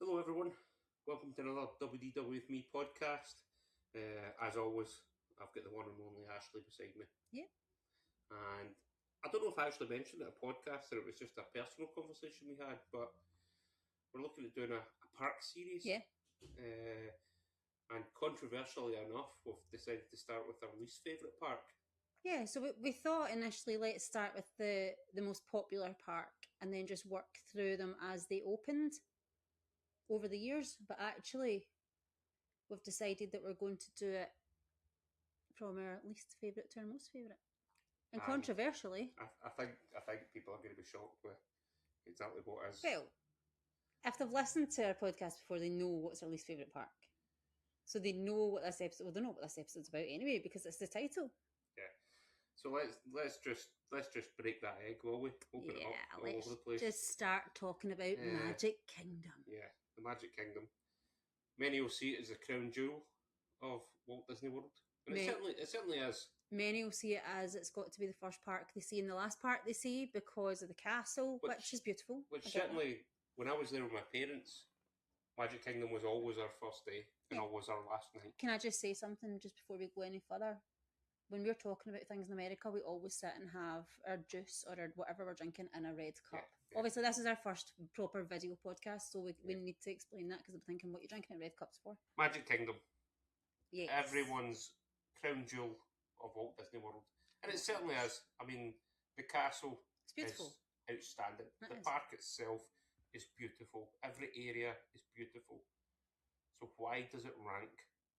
Hello, everyone. Welcome to another WDW with me podcast. As always, I've got the one and only Ashley beside me. Yeah. And I don't know if I actually mentioned it in a podcast or it was just a personal conversation we had, but we're looking at doing a park series. Yeah. And controversially enough, we've decided to start with our least favourite park. Yeah, so we thought initially let's start with the most popular park and then just work through them as they opened over the years. But actually, we've decided that we're going to do it from our least favourite to our most favourite. And controversially, I think people are going to be shocked with exactly what is. well, if they've listened to our podcast before, they know what's our least favourite park. So they know what this episode. Well, they know what this episode's about anyway because it's the title. Yeah. So let's just break that egg, will we? Open it up all over the place. Just start talking about Magic Kingdom. Yeah, the Magic Kingdom. Many will see it as the crown jewel of Walt Disney World, and it certainly is. Many will see it as it's got to be the first park they see and the last park they see because of the castle, which is beautiful. Which certainly, when I was there with my parents, Magic Kingdom was always our first day and always our last night. Can I just say something just before we go any further? When we're talking about things in America, we always sit and have our juice or whatever we're drinking in a red cup. Yeah. Obviously, this is our first proper video podcast, so we need to explain that because I'm thinking what you're drinking in red cups for. Magic Kingdom. Yes. Everyone's crown jewel of Walt Disney World. And it certainly is. I mean, the castle is outstanding. The park itself is beautiful. Every area is beautiful. So why does it rank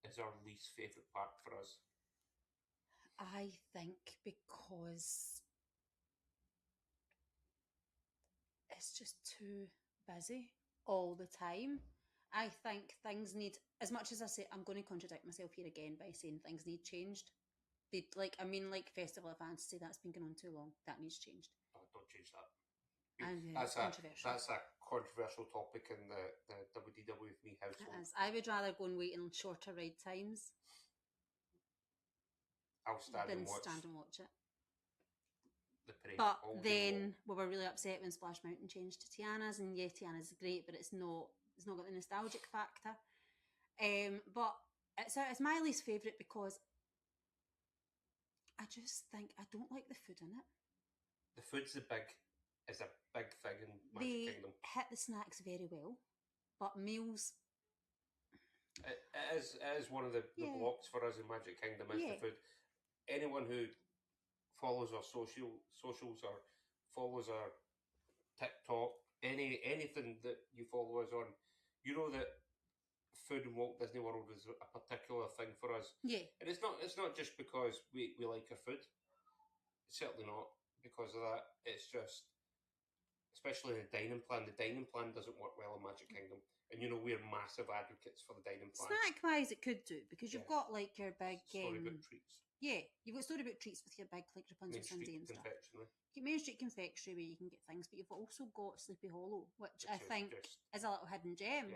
as our least favourite park for us? I think because it's just too busy all the time. I think things need, as much as I say, I'm going to contradict myself here again by saying things need changed. Like Festival of Fantasy, that's been going on too long. That needs changed. Oh, don't change that. That's controversial. That's a controversial topic in the WDW with me household. It is. I would rather go and wait in shorter ride times. I'll stand and watch it. The parade. But then we were really upset when Splash Mountain changed to Tiana's, and yeah, Tiana's great, but it's not got the nostalgic factor. But it's my least favourite because I just think I don't like the food in it. The food's a big thing in Magic Kingdom. They hit the snacks very well, but meals. It is one of the blocks for us in Magic Kingdom is the food. Anyone who follows our socials or follows our TikTok, anything that you follow us on, you know that food in Walt Disney World is a particular thing for us. Yeah. And it's not just because we like our food. It's certainly not because of that. It's just, especially the dining plan. The dining plan doesn't work well in Magic Kingdom. And we're massive advocates for the dining plan. Snack-wise, it could do, because you've got like your big Storybook treats. Yeah, you've got Storybook treats with your big like Rapunzel Sundae and stuff. You Main Street Confectionery where you can get things, but you've also got Sleepy Hollow, which I think is a little hidden gem.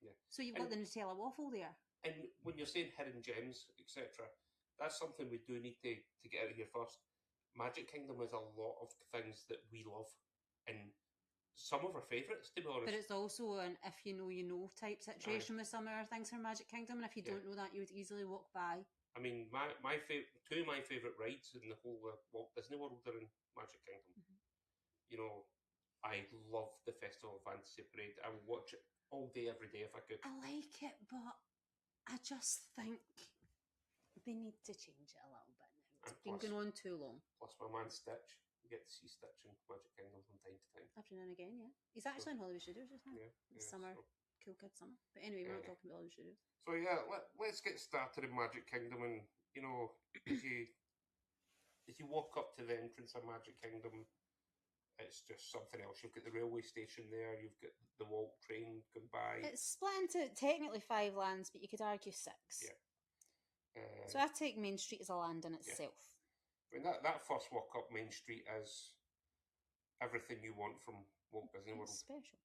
Yeah. So you've got the Nutella waffle there. And when you're saying hidden gems, etc., that's something we do need to get out of here first. Magic Kingdom has a lot of things that we love, and some of our favourites, to be honest. But it's also an if you know type situation with some of our things from Magic Kingdom, and if you don't know that, you would easily walk by. I mean, two of my favourite rides in the whole Walt Disney World are in Magic Kingdom. Mm-hmm. I love the Festival of Fantasy Parade. I would watch it all day, every day if I could. I like it, but I just think they need to change it a little bit now. It's been going on too long. Plus my man Stitch. You get to see Stitch in Magic Kingdom from time to time. Every now and again, yeah. He's actually in Hollywood Studios just now. Summer. Cool Kid Summer. But anyway, we're not talking about Hollywood Studios. So yeah, let's get started in Magic Kingdom. And as you walk up to the entrance of Magic Kingdom, it's just something else. You've got the railway station there. You've got the Walt train going by. It's split into technically 5 lands, but you could argue 6. Yeah. So I take Main Street as a land in itself. I mean, that first walk up Main Street is everything you want from Walt Disney World. It's special.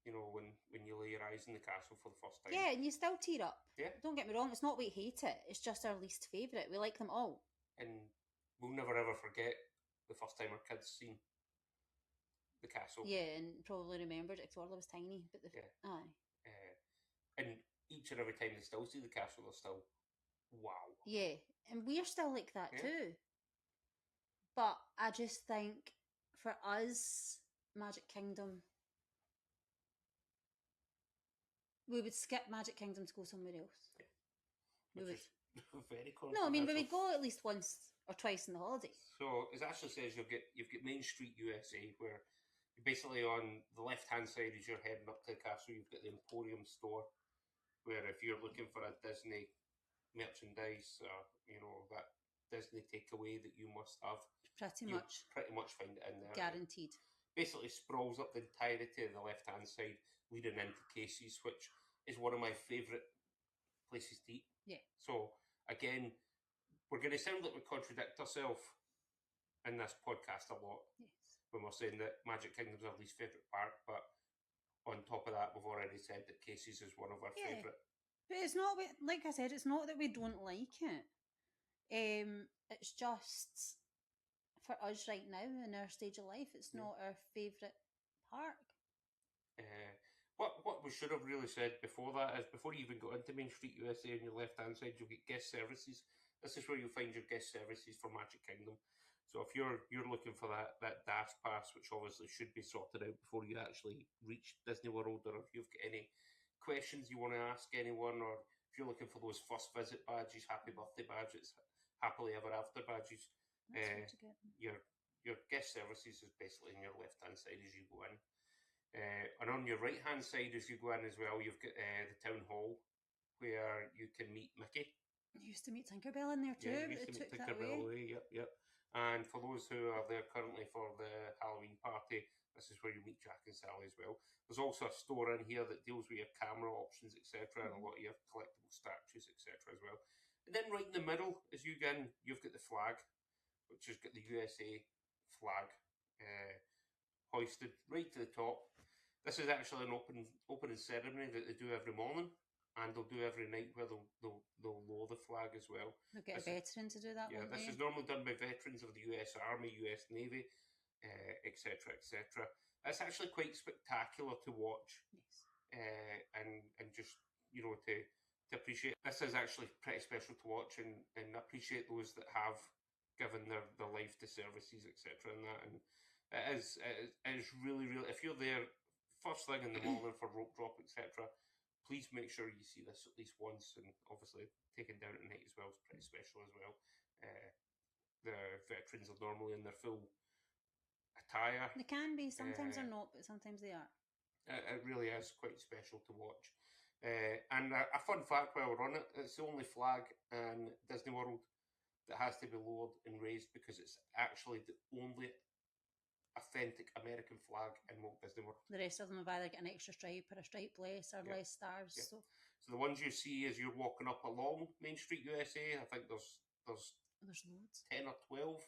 When you lay your eyes in the castle for the first time. Yeah, and you still tear up. Yeah. Don't get me wrong, it's not we hate it. It's just our least favourite. We like them all. And we'll never ever forget the first time our kids seen the castle. Yeah, and probably remembered it because Orla was tiny. But And each and every time they still see the castle, they're still, wow. Yeah, and we're still like that too. But I just think for us, Magic Kingdom, we would skip Magic Kingdom to go somewhere else. Yeah. We would. Very controversial. No, I mean, we would go at least once or twice in the holiday. So, as Ashley says, you've got Main Street USA, where basically on the left-hand side as you're heading up to the castle, you've got the Emporium store, where if you're looking for a Disney merchandise or, that Disney takeaway that you must have, pretty much find it in there. Guaranteed. Basically sprawls up the entirety of the left-hand side, leading into Casey's, which is one of my favourite places to eat. Yeah. So, again, we're going to sound like we contradict ourselves in this podcast a lot. Yes. When we're saying that Magic Kingdom's our least favourite park, but on top of that, we've already said that Casey's is one of our favourite. But it's not, like I said, it's not that we don't like it. It's just, for us right now in our stage of life, it's not our favourite park. What we should have really said before that is, before you even got into Main Street USA on your left-hand side, you'll get guest services. This is where you'll find your guest services for Magic Kingdom. So if you're looking for that DAS pass, which obviously should be sorted out before you actually reach Disney World, or if you've got any questions you want to ask anyone, or if you're looking for those first visit badges, happy birthday badges, happily ever after badges, your guest services is basically on your left-hand side as you go in. And on your right-hand side as you go in as well, you've got the Town Hall, where you can meet Mickey. You used to meet Tinkerbell in there too, yeah, but it took that away. Yep. And for those who are there currently for the Halloween party, this is where you meet Jack and Sally as well. There's also a store in here that deals with your camera options, etc., and a lot of your collectible statues, etc. as well. And then right in the middle, as you go in, you've got the flag, which has got the USA flag hoisted right to the top. This is actually an opening ceremony that they do every morning, and they'll do every night where they'll lower the flag as well. They'll get a veteran to do that. Yeah, this is normally done by veterans of the US Army, US Navy, etc., etc. It's actually quite spectacular to watch. Yes. And just to appreciate. This is actually pretty special to watch, and appreciate those that have given their life to services, etc. and that. And it is really, really, if you're there first thing in the morning for rope drop, etc., please make sure you see this at least once, and obviously taken down at night as well is pretty special as well. The veterans are normally in their full attire. They can be, sometimes they're not, but sometimes they are. It really is quite special to watch. And a fun fact while we're on it, it's the only flag in Disney World that has to be lowered and raised, because it's actually the only authentic American flag in Walt Disney World. The rest of them have either got an extra stripe or a stripe less or less stars. Yeah. So the ones you see as you're walking up along Main Street USA, I think there's loads, 10 or 12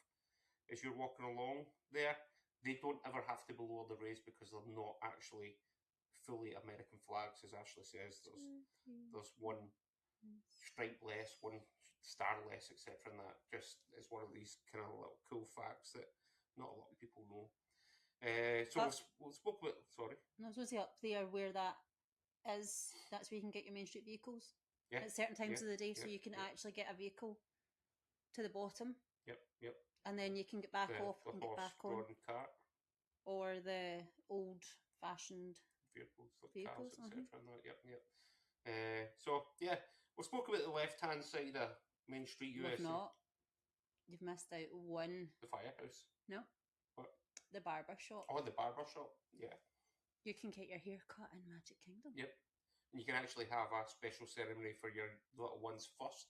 as you're walking along there. They don't ever have to be lowered or raised, because they're not actually fully American flags, as Ashley says. There's one stripe less, one star less, etc. And that just is one of these kind of little cool facts that not a lot of people know. So we'll spoke about. Sorry. No, I was going to say up there where that is. That's where you can get your Main Street vehicles at certain times of the day, so you can actually get a vehicle to the bottom. Yep. And then you can get back off and get back on. Cart. Or the old-fashioned vehicles, vehicles, cars, etc. Yep. So yeah, we spoke about the left-hand side of Main Street USA. We've not. You've missed out one. The firehouse. No. What? The barber shop. Oh, the barber shop. Yeah. You can get your hair cut in Magic Kingdom. Yep. And you can actually have a special ceremony for your little one's first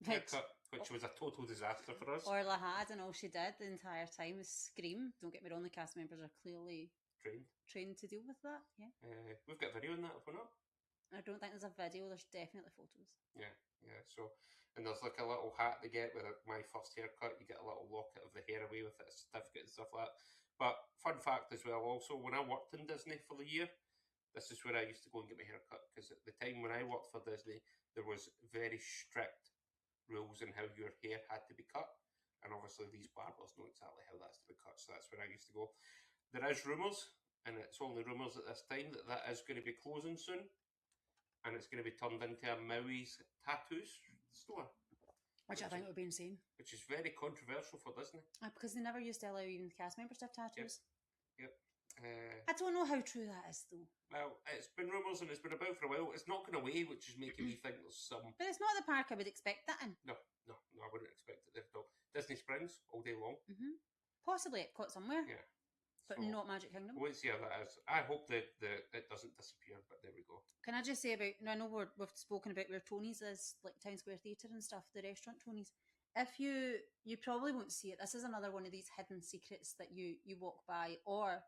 haircut, which was a total disaster for us. Orla had, and all she did the entire time was scream. Don't get me wrong, the cast members are clearly trained to deal with that. Yeah. We've got video on that, if we're not. I don't think there's a video. There's definitely photos. Yeah. So, and there's like a little hat they get with my first haircut. You get a little locket of the hair away with it, a certificate and stuff like that. But fun fact as well, also, when I worked in Disney for the year, this is where I used to go and get my hair cut, because at the time when I worked for Disney, there was very strict rules in how your hair had to be cut, and obviously these barbers know exactly how that's to be cut, so that's where I used to go. There is rumours, and it's only rumours at this time, that is going to be closing soon. and it's going to be turned into a Maui's tattoos store. Which I think would be insane. Which is very controversial for Disney. Because they never used to allow even the cast members to have tattoos. Yep. I don't know how true that is, though. Well, it's been rumours and it's been about for a while. It's not going away, which is making me think there's some... But it's not the park I would expect that in. No, I wouldn't expect it there at all. Disney Springs, all day long. Mm-hmm. Possibly Epcot somewhere. Yeah. But so, not Magic Kingdom. We'll see how that is. I hope that it doesn't disappear, but there we go. Can I just say about... I know we've spoken about where Tony's is, like Town Square Theatre and stuff, the restaurant Tony's. If you probably won't see it. This is another one of these hidden secrets that you walk by, or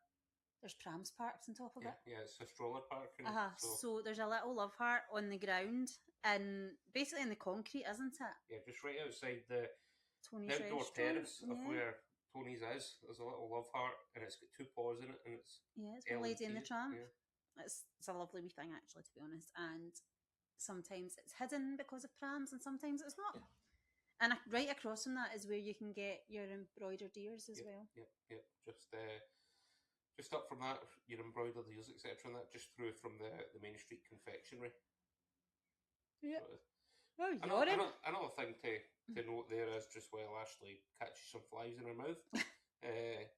there's prams parked on top of it. Yeah, it's a stroller park. So there's a little love heart on the ground, and basically in the concrete, isn't it? Yeah, just right outside the Tony's outdoor restaurant. terrace of where Tony's is. There's a little love heart, and it's got two paws in it, and it's got Lady and the Tramp. Yeah. It's a lovely wee thing, actually, to be honest. And sometimes it's hidden because of prams, and sometimes it's not. Yeah. And right across from that is where you can get your embroidered ears as well. Yep. Just up from that, your embroidered ears, etc. And that just through from the Main Street confectionery. Yep. Another thing to note there is just while Ashley catches some flies in her mouth. Thanks.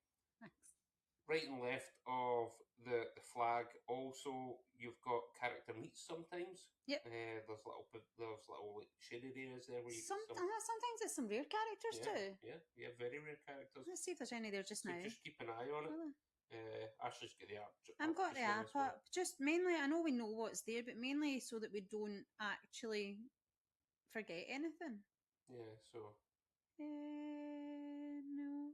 Right and left of the flag, also you've got character meets sometimes. Yep. There's little like shaded areas there where you sometimes it's some rare characters too. Yeah, very rare characters. Let's see if there's any there just now. Just keep an eye on it. Really? Ashley's got the app. I've got the app up. Just mainly, I know we know what's there, but mainly so that we don't actually forget anything. Yeah. So. No.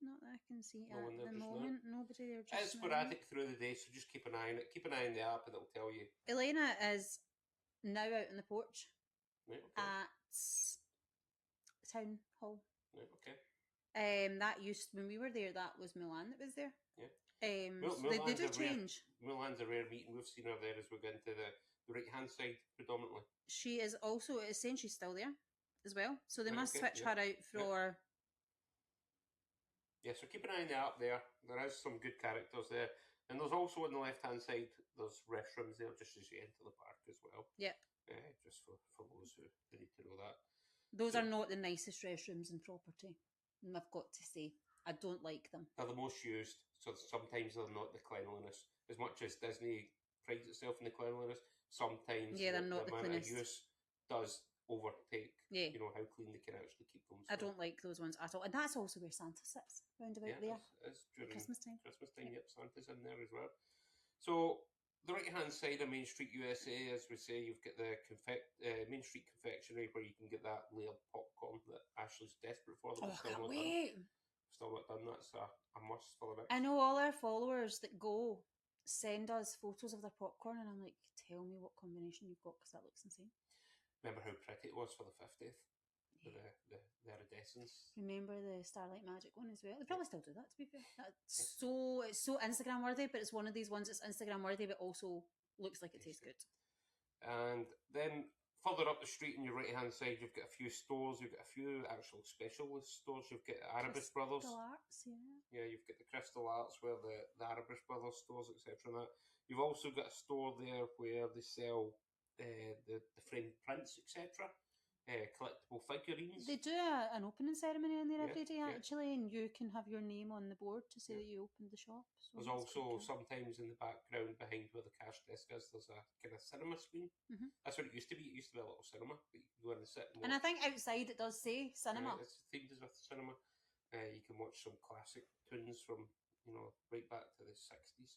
Not that I can see at the moment. Nobody there just it's sporadic through the day, so just keep an eye on it. Keep an eye on the app and it'll tell you. Elena is now out on the porch at Town Hall. Right, okay. That used, when we were there, that was Mulan that was there. Yeah. They do change. Mulan's a rare meeting. We've seen her there as we go into the right-hand side predominantly. She is also, it's saying she's still there as well. So they must switch her out for... Yeah, so keep an eye on the app there. There is some good characters there. And there's also on the left-hand side, there's restrooms there just as you enter the park as well. Yep. Just for those who need to know that. Those are not the nicest restrooms in property. And I've got to say, I don't like them. They're the most used, so sometimes they're not the cleanliness. As much as Disney prides itself in the cleanliness, sometimes they're not the amount cleanest. of use does overtake how clean they can actually keep them. So. I don't like those ones at all. And that's also where Santa sits, round about there. It's during Christmas time. Yep, Santa's in there as well. So the right-hand side of Main Street USA, as we say, you've got the Main Street confectionery where you can get that layered popcorn that Ashley's desperate for. I can't wait. Still not done. That's a must for the next. I know all our followers that go send us photos of their popcorn, and I'm like, tell me what combination you've got because that looks insane. Remember how pretty it was for the 50th? Yeah. The iridescence. Remember the Starlight Magic one as well? They probably still do that, to be fair. It's so Instagram worthy, but it's one of these ones that's Instagram worthy but also looks like it tastes good. And then further up the street on your right hand side, you've got a few stores. You've got a few actual specialist stores. You've got Arabist Brothers. Crystal Arts, yeah, you've got the Crystal Arts where the Arabist Brothers stores, etc. And that. You've also got a store there where they sell the framed prints, etc. Collectible figurines. They do an opening ceremony in there every day, actually, and you can have your name on the board to say that you opened the shop. So there's also sometimes in the background behind where the cash desk is, there's a kind of cinema screen. Mm-hmm. That's what it used to be. It used to be a little cinema, but you can go in and sit and watch. And I think outside it does say cinema. It's themed as a cinema. You can watch some classic tunes from right back to the 60s.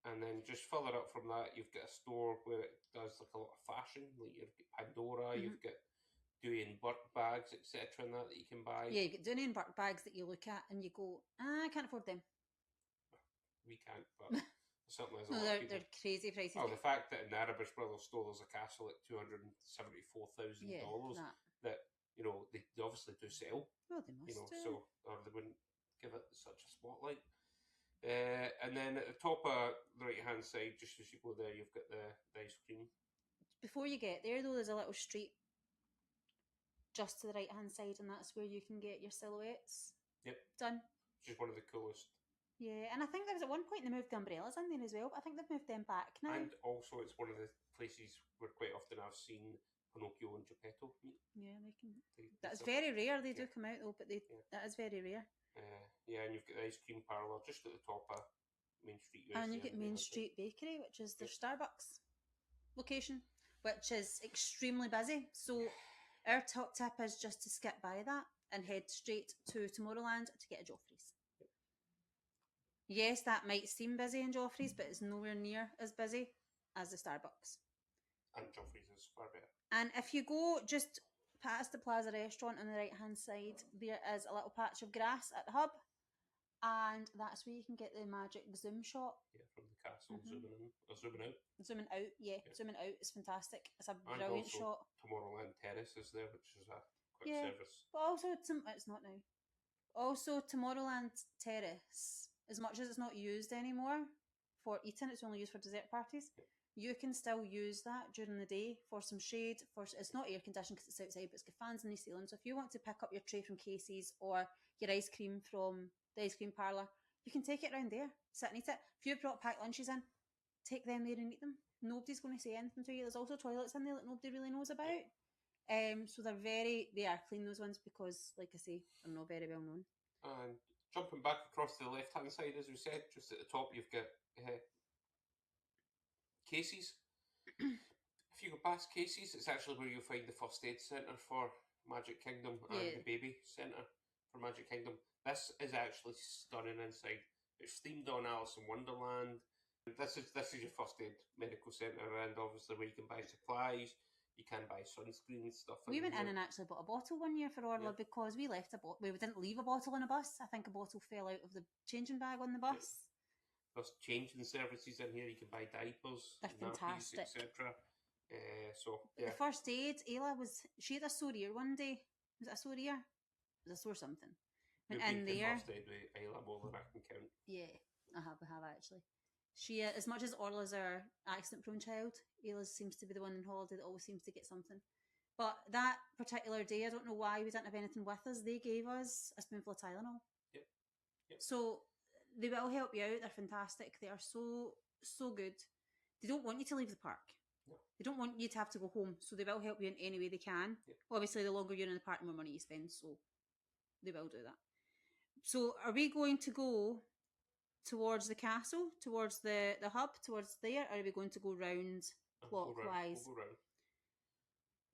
And then just further up from that, you've got a store where it does like a lot of fashion. Like you've got Pandora, you've got Dewey and Burke bags, etc. and that you can buy. Yeah, you get Dewey and Burke bags that you look at and you go, I can't afford them. We can't, but certainly there's a lot of people. They're crazy prices. Oh, the fact that in the Arabist Brothers store there's a castle at $274,000 that, they obviously do sell. Well, they must do. So, or they wouldn't give it such a spotlight. And then at the top of the right-hand side, just as you go there, you've got the ice cream. Before you get there, though, there's a little street just to the right-hand side, and that's where you can get your silhouettes done. Which is one of the coolest Yeah, and I think there was at one point they moved the umbrellas in there as well, but I think they've moved them back now. And also, it's one of the places where quite often I've seen Pinocchio and Geppetto meet. Yeah, that's very rare. They do come out though, but that is very rare. Yeah, and you've got the ice cream parlour just at the top of Main Street USA. And you get Main Street Bakery, which is their Starbucks location, which is extremely busy. So our top tip is just to skip by that and head straight to Tomorrowland to get a Joffrey's. Yes, that might seem busy in Joffrey's, but it's nowhere near as busy as the Starbucks. And Joffrey's is far better. And if you go just past the Plaza restaurant on the right-hand side, there is a little patch of grass at the hub, and that's where you can get the magic zoom shot. Yeah, from the castle, zooming in, or zooming out. Zooming out, zooming out is fantastic. It's a brilliant shot. Tomorrowland Terrace is there, which is a quick service. But also, it's not now. Also, Tomorrowland Terrace, as much as it's not used anymore for eating, it's only used for dessert parties. Yeah. You can still use that during the day for some shade. It's not air conditioned because it's outside, but it's got fans in the ceiling. So if you want to pick up your tray from Casey's or your ice cream from the ice cream parlour, you can take it around there, sit and eat it. If you've brought packed lunches in, take them there and eat them. Nobody's going to say anything to you. There's also toilets in there that nobody really knows about. So they are clean, those ones, because, like I say, they're not very well known. And jumping back across to the left-hand side, as we said, just at the top, you've got Casey's. If you go past Casey's, it's actually where you'll find the first aid centre for Magic Kingdom and the baby centre for Magic Kingdom. This is actually stunning inside. It's themed on Alice in Wonderland. This is your first aid medical centre, and obviously where you can buy supplies. You can buy sunscreen and stuff. We went in and actually bought a bottle one year for Orla because we left a bottle. We didn't leave a bottle on a bus. I think a bottle fell out of the changing bag on the bus. Yeah. There's changing services in here. You can buy diapers, they're fantastic, etc. The first aid, Ayla she had a sore ear one day. Was it a sore ear? It was a sore something. You've been to first aid with Ayla more than I can count. Yeah, I have actually. She, as much as Orla's our accident-prone child, Ayla seems to be the one in holiday that always seems to get something. But that particular day, I don't know why we didn't have anything with us. They gave us a spoonful of Tylenol. Yep. So they will help you out. They're fantastic. They are so good. They don't want you to leave the park. No. They don't want you to have to go home. So they will help you in any way they can. Yep. Obviously, the longer you're in the park, the more money you spend. So they will do that. So are we going to go towards the castle, towards the hub, towards there, or are we going to go round clockwise? We'll go round.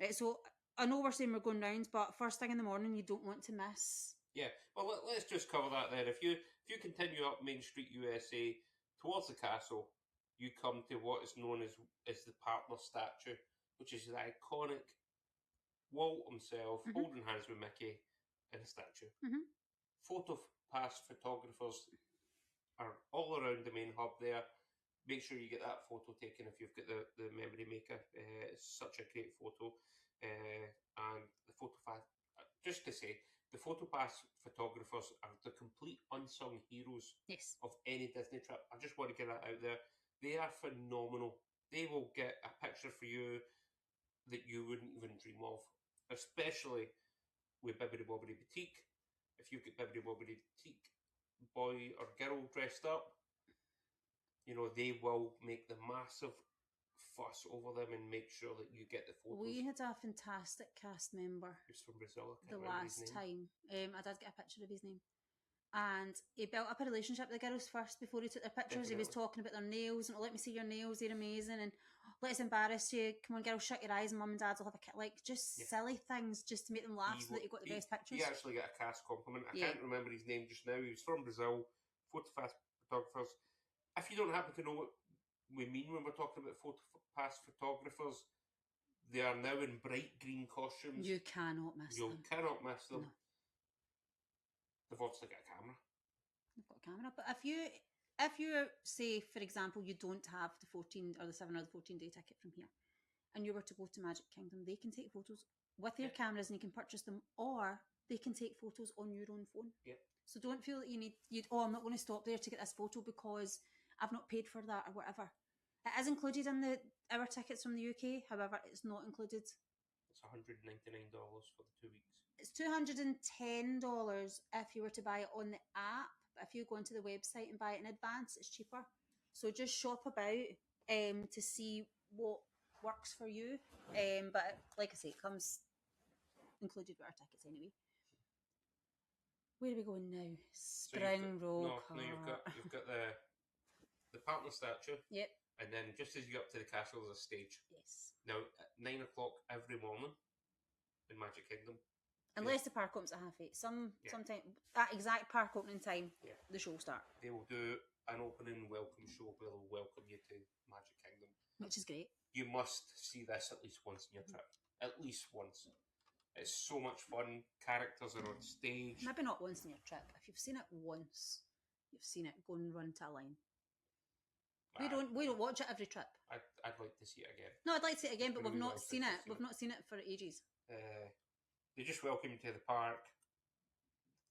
Right, so I know we're saying we're going round, but first thing in the morning, you don't want to miss. Yeah, well, let's just cover that then. If you continue up Main Street USA towards the castle, you come to what is known as the partner statue, which is the iconic Walt himself holding hands with Mickey in a statue. Photo pass photographers are all around the main hub there. Make sure you get that photo taken if you've got the memory maker. It's such a great photo. And the photo pass, just to say, the photo pass photographers are the complete unsung heroes of any Disney trip. I just want to get that out there. They are phenomenal. They will get a picture for you that you wouldn't even dream of, especially with Bibbidi Bobbidi Boutique. If you get Bibbidi Bobbidi Boutique boy or girl dressed up, you know, they will make the massive fuss over them and make sure that you get the photos. We had a fantastic cast member. Who's from Brazil. The last time. I did get a picture of his name. And he built up a relationship with the girls first before he took their pictures. Definitely. He was talking about their nails and, let me see your nails, they're amazing, and let's embarrass you, come on girls, shut your eyes, and mum and dad will have a kid. Like, just silly things just to make them laugh so that you got the best pictures. He actually got a cast compliment. I can't remember his name just now. He was from Brazil. Photo pass photographers. If you don't happen to know what we mean when we're talking about photo pass photographers, they are now in bright green costumes. You cannot miss them. You cannot miss them. No. They've obviously got a camera. They've got a camera. But if you say, for example, you don't have the 14 or the 7 or the 14-day ticket from here, and you were to go to Magic Kingdom, they can take photos with their cameras and you can purchase them, or they can take photos on your own phone. Yeah. So don't feel that I'm not going to stop there to get this photo because I've not paid for that or whatever. It is included in our tickets from the UK, however, it's not included. It's $199 for the 2 weeks. It's $210 if you were to buy it on the app. But if you go onto the website and buy it in advance, it's cheaper. So just shop about to see what works for you. But like I say, it comes included with our tickets anyway. Where are we going now? Spring roll cart. No, you've got the partner statue. Yep. And then just as you get up to the castle, there's a stage. Yes. Now, at 9 o'clock every morning in Magic Kingdom. Unless the park opens at 8:30. Sometime that exact park opening time, the show will start. They will do an opening welcome show where they'll welcome you to Magic Kingdom. Which is great. You must see this at least once in your trip. At least once. It's so much fun. Characters are on stage. Maybe not once in your trip. If you've seen it once, you've seen it. Go and run to a line. We don't watch it every trip. I'd like to see it again. No, I'd like to see it again, but we've not seen it. We've not seen it for ages. They just welcome you to the park.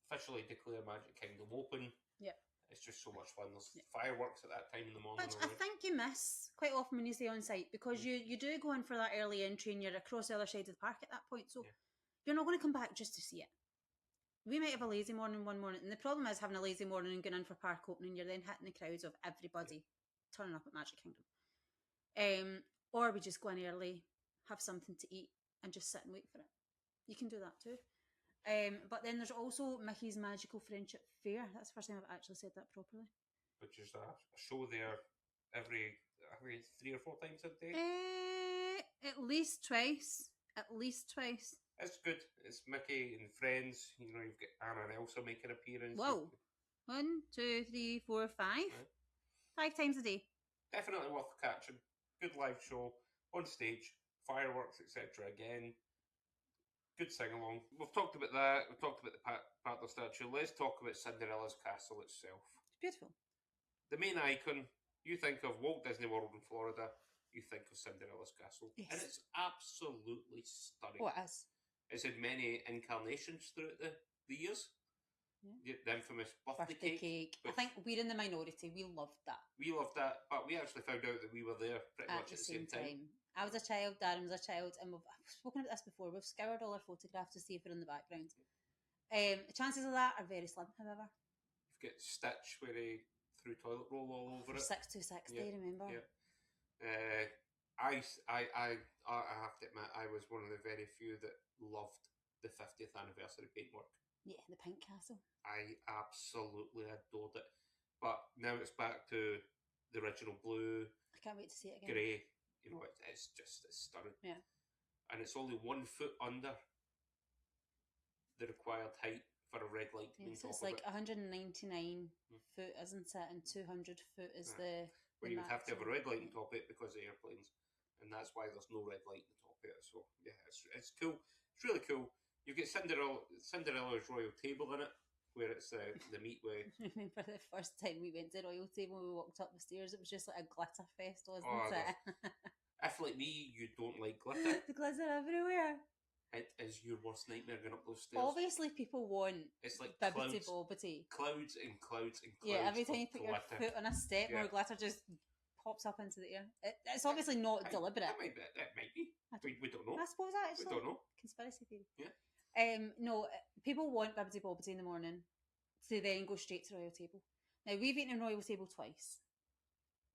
Officially declare Magic Kingdom open. Yeah. It's just so much fun. There's fireworks at that time in the morning. Which I think you miss quite often when you stay on site, because you do go in for that early entry and you're across the other side of the park at that point. So you're not going to come back just to see it. We might have a lazy morning one morning, and the problem is having a lazy morning and going in for park opening, you're then hitting the crowds of everybody turning up at Magic Kingdom. Or we just go in early, have something to eat, and just sit and wait for it. You can do that too. But then there's also Mickey's Magical Friendship Fair. That's the first time I've actually said that properly. Which is a show there every 3 or 4 times a day? At least twice. It's good. It's Mickey and friends. You know, you've got Anna and Elsa make an appearance. Whoa. 1, 2, 3, 4, 5. Yeah. 5 times a day. Definitely worth catching. Good live show on stage, fireworks, etc. Again. Good sing-along. We've talked about that. We've talked about the partner statue. Let's talk about Cinderella's castle itself. It's beautiful. The main icon, you think of Walt Disney World in Florida, you think of Cinderella's castle. Yes. And it's absolutely stunning. Oh, it is. It's had many incarnations throughout the years. Yeah. The infamous birthday cake. I think we're in the minority. We loved that. But we actually found out that we were there pretty much at the same time. I was a child, Darren was a child, and I've spoken about this before. We've scoured all our photographs to see if they're in the background. The chances of that are very slim, however. You've got Stitch where he threw toilet roll all over it. 626, I remember. Yeah. I have to admit, I was one of the very few that loved the 50th anniversary paintwork. Yeah, the Pink Castle. I absolutely adored it. But now it's back to the original blue. I can't wait to see it again. Grey. You know, it's stunning. Yeah. And it's only 1 foot under the required height for a red light to be on top it's like 199 foot, isn't it? And 200 foot is the where you would have to have a red light on top of it because of airplanes. And that's why there's no red light on top of it. So, yeah, it's cool. It's really cool. You get Cinderella's royal table in it, where it's the meat way. I remember the first time we went to Royal Table, we walked up the stairs, it was just like a glitter fest, wasn't it? If, like me, you don't like glitter. The glitter everywhere. It is your worst nightmare going up those stairs. Obviously, people want it's like bibbity bobbity. Clouds and clouds and clouds. Yeah, every time you put glitter. Your foot on a step, more glitter just pops up into the air. It's obviously not deliberate. It might be. We don't know. I suppose actually. We don't know. Conspiracy theory. Yeah. No, people want bibbity bobbity in the morning to then go straight to Royal Table. Now, we've eaten in Royal Table twice.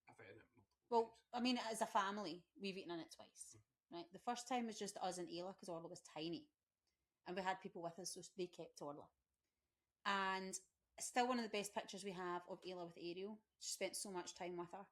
I've eaten it multiple times. I mean, as a family, we've eaten in it twice. Right? The first time was just us and Ayla because Orla was tiny. And we had people with us, so they kept Orla. And still one of the best pictures we have of Ayla with Ariel. She spent so much time with her.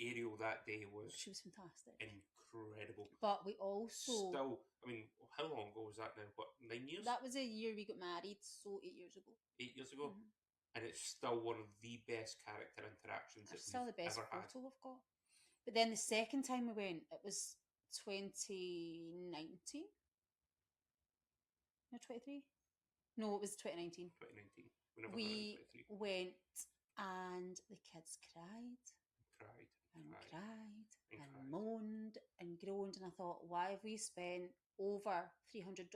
Ariel that day was... She was fantastic. Incredible. But we also... Still, I mean, how long ago was that now? What, 9 years? That was a year we got married, so 8 years ago. 8 years ago? Mm-hmm. And it's still one of the best character interactions that still we've the best ever had. photo we've got. But then the second time we went, it was 2019? No, 23? No, it was 2019. 2019. We went and the kids cried. And moaned and groaned, and I thought, why have we spent over $300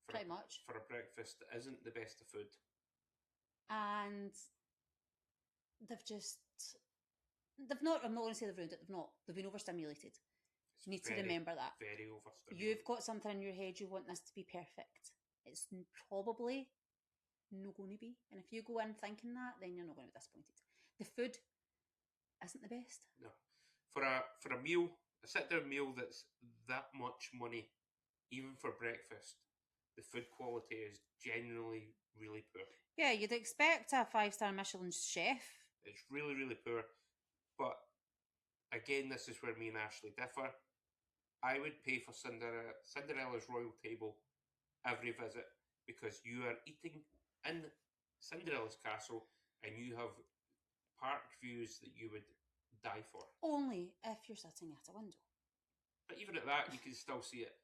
pretty much for a breakfast that isn't the best of food? And they've not, I'm not going to say they've ruined it, they've been overstimulated. You need to remember that. Very overstimulated. You've got something in your head, you want this to be perfect. It's probably not going to be. And if you go in thinking that, then you're not going to be disappointed. The food isn't the best. No. For a meal, a sit-down meal that's that much money, even for breakfast, the food quality is genuinely really poor. Yeah, you'd expect a 5-star Michelin chef. It's really, really poor. But again, this is where me and Ashley differ. I would pay for Cinderella's royal table every visit because you are eating in Cinderella's castle and you have park views that you would die for. Only if you're sitting at a window. But even at that, you can still see it.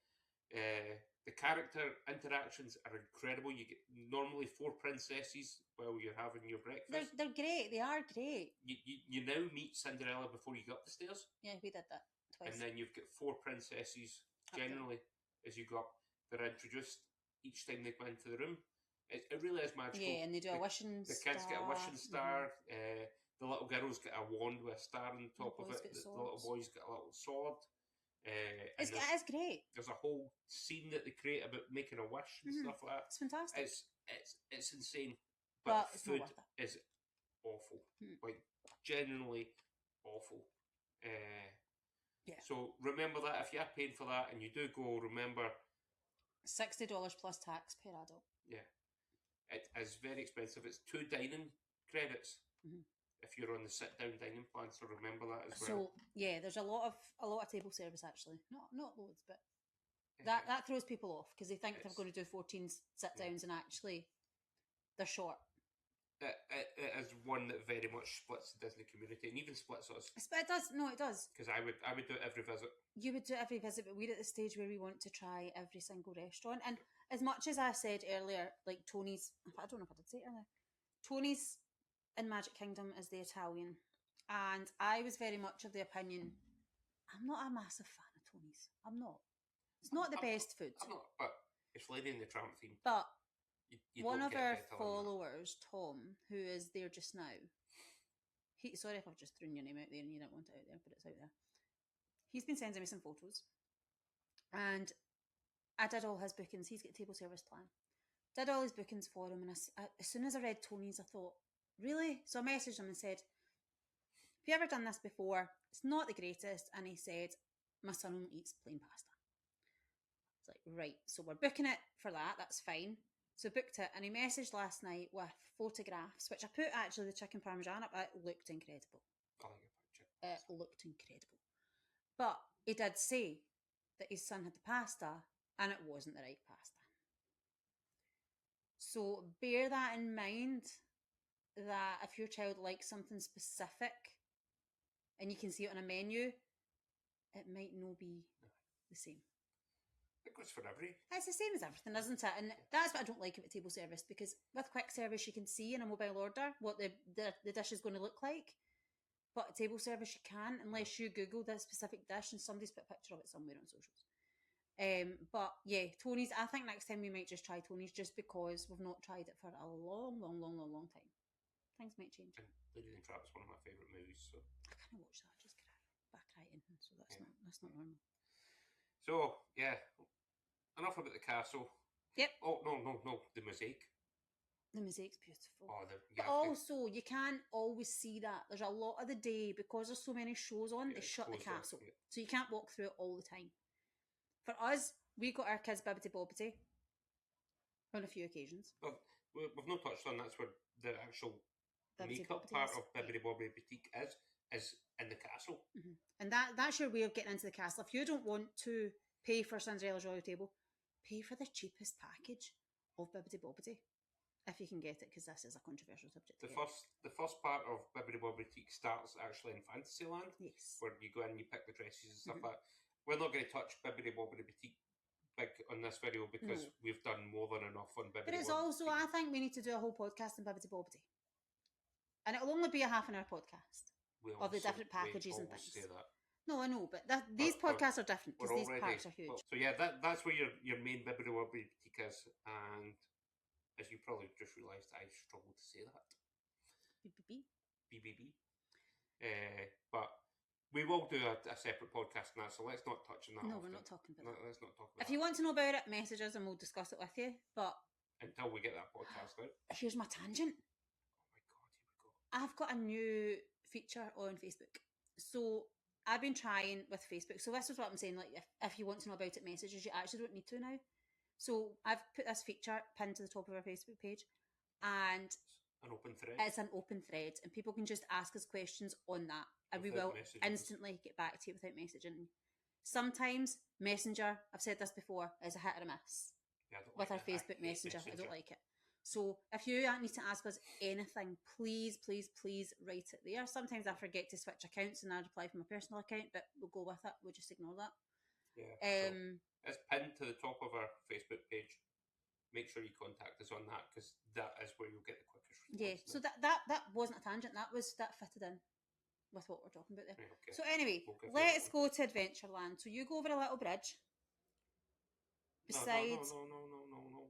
The character interactions are incredible. You get normally 4 princesses while you're having your breakfast. They're great. They are great. You now meet Cinderella before you go up the stairs. Yeah, we did that twice. And then you've got 4 princesses generally as you go up. They're introduced each time they go into the room. It really is magical. Yeah, and they do a wishing star. The kids get a wishing star. The little girls get a wand with a star on top of it. The little boys get a little sword. It's great. There's a whole scene that they create about making a wish and stuff like that. It's fantastic. It's insane. But the food is awful. Like, genuinely awful. Yeah. So remember that if you are paying for that and you do go, remember $60 plus tax per adult. Yeah. It is very expensive. It's 2 dining credits. If you're on the sit-down dining plan, so remember that as well. So yeah, there's a lot of table service actually. Not loads, but that throws people off because they think they're going to do 14 sit-downs and actually they're short. It is one that very much splits the Disney community and even splits us. It does. No, it does. Because I would do it every visit. You would do it every visit, but we're at the stage where we want to try every single restaurant. And as much as I said earlier, like Tony's, I don't know if I did say it earlier, Tony's in Magic Kingdom is the Italian, and I was very much of the opinion I'm not a massive fan of Tony's. I'm not. It's not the best food. I'm not, but it's Lady and the Tramp theme. But you one of our followers, Tom, who is there just now, sorry if I've just thrown your name out there and you didn't want it out there, but it's out there. He's been sending me some photos, and I did all his bookings. He's got a table service plan. Did all his bookings for him, and as soon as I read Tony's, I thought, really? So I messaged him and said, have you ever done this before? It's not the greatest. And he said, my son only eats plain pasta. It's like, right, so we're booking it for that. That's fine. So booked it. And he messaged last night with photographs, which I put actually the chicken parmesan up. It looked incredible. I like your picture. It looked incredible. But he did say that his son had the pasta and it wasn't the right pasta. So bear that in mind, that if your child likes something specific and you can see it on a menu, it might not be the same. It goes for every. It's the same as everything, isn't it? And that's what I don't like about table service, because with quick service you can see in a mobile order what the dish is going to look like, but at table service you can't unless you Google the specific dish and somebody's put a picture of it somewhere on socials. But yeah, Tony's, I think next time we might just try Tony's, just because we've not tried it for a long time. Things might change. And Lady and the Tramp is one of my favourite movies, so I can't watch that. I just back right in, so that's not normal. So yeah, enough about the castle. Yep. Oh no, the mosaic. The mosaic's beautiful. Oh, but also you can't always see that. There's a lot of the day, because there's so many shows on, they shut the castle, so you can't walk through it all the time. For us, we got our kids Bibbidi Bobbidi on a few occasions. Well, we've not touched on that's where the actual makeup Bobbidi part of Bibbidi Bobbidi Boutique is in the castle. And that's your way of getting into the castle. If you don't want to pay for Cinderella's royal table, pay for the cheapest package of Bibbidi Bobbidi, if you can get it, because this is a controversial subject. The first part of Bibbidi Bobbidi Boutique starts actually in Fantasyland. Yes. Where you go in and you pick the dresses and stuff like that. We're not going to touch Bibbidi Bobbidi Boutique big on this video because we've done more than enough on Bibbidi Bobbidi. But it's also, I think we need to do a whole podcast on Bibbidi Bobbidi. And it'll only be a half-an-hour podcast of the different packages and things. Say that. No, I know, but these podcasts are different because these parks are huge. So yeah, that's where your main Bibbidi Bobbidi Boutique is, and as you probably just realised, I struggled to say that. BBB. But we will do a separate podcast on that, so let's not touch on that. No, we're not talking about that. Let's not talk about that. If you want to know about it, message us and we'll discuss it with you. But until we get that podcast out. Here's my tangent. Oh my God, here we go. I've got a new feature on Facebook. So I've been trying with Facebook. So this is what I'm saying. Like, if you want to know about it, messages, you actually don't need to now. So I've put this feature pinned to the top of our Facebook page, and an open thread. It's an open thread, and people can just ask us questions on that, and we will instantly get back to you without messaging. Sometimes Messenger, I've said this before, is a hit or a miss with our Facebook Messenger. I don't like it. So if you need to ask us anything, please, please, please write it there. Sometimes I forget to switch accounts and I reply from my personal account, but we'll go with it. We'll just ignore that. Yeah. So it's pinned to the top of our Facebook page. Make sure you contact us on that, because that is where you'll get the quickest response. Yeah. So that wasn't a tangent. That fitted in with what we're talking about there. Right, okay. So anyway, let's go to Adventureland. So you go over a little bridge. Besides, no.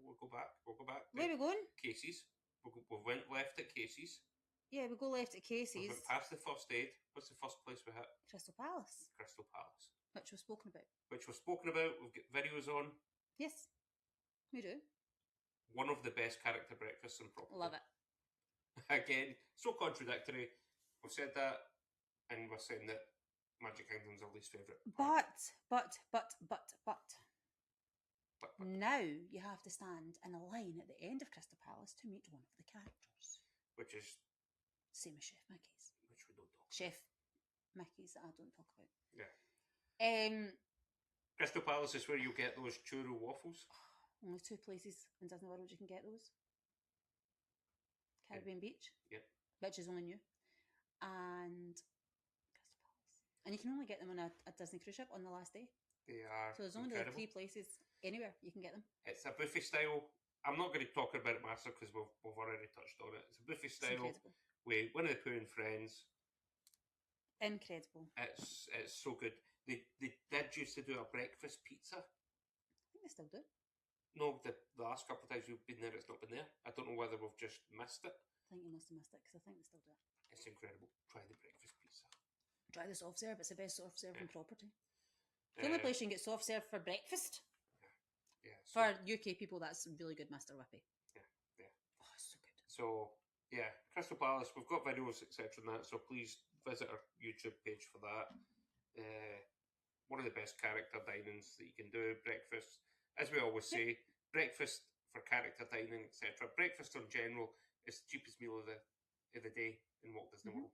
We'll go back. Where are we going? Casey's. We went left at Casey's. Yeah, we go left at Casey's. We went past the first aid. What's the first place we hit? Crystal Palace. Crystal Palace. Which we've spoken about. We've got videos on. Yes, we do. One of the best character breakfasts in property. Love it. Again, so contradictory. We've said that, and we're saying that Magic Kingdom's our least favourite. But. Now you have to stand in a line at the end of Crystal Palace to meet one of the characters. Which is... Same as Chef Mickey's. Which we don't talk about. Chef Mickey's that I don't talk about. Yeah. Crystal Palace is where you get those churro waffles. Only 2 places in Disney World you can get those. Caribbean Beach. Yep. Which is only new. And Crystal Palace. And you can only get them on a Disney cruise ship on the last day. They are. So there's only 3 places anywhere you can get them. It's a buffet style. I'm not going to talk about it massive because we've already touched on it. It's a buffet style with Winnie the Pooh and friends. Incredible. It's so good. They did used to do a breakfast pizza. I think they still do. No, the last couple of times we've been there, it's not been there. I don't know whether we've just missed it. I think you must have missed it, because I think they still do it. It's incredible. Try the breakfast pizza. Try the soft serve. It's the best soft serve in property. The only place you can get soft serve for breakfast. Yeah. For UK people, that's really good, Mr. Whippy. Yeah. Oh, it's so good. So, yeah, Crystal Palace, we've got videos, etc. on that, so please visit our YouTube page for that. One of the best character dinings that you can do. Breakfast, as we always say, breakfast for character dining, etc. Breakfast in general is the cheapest meal of the day in Walt Disney World.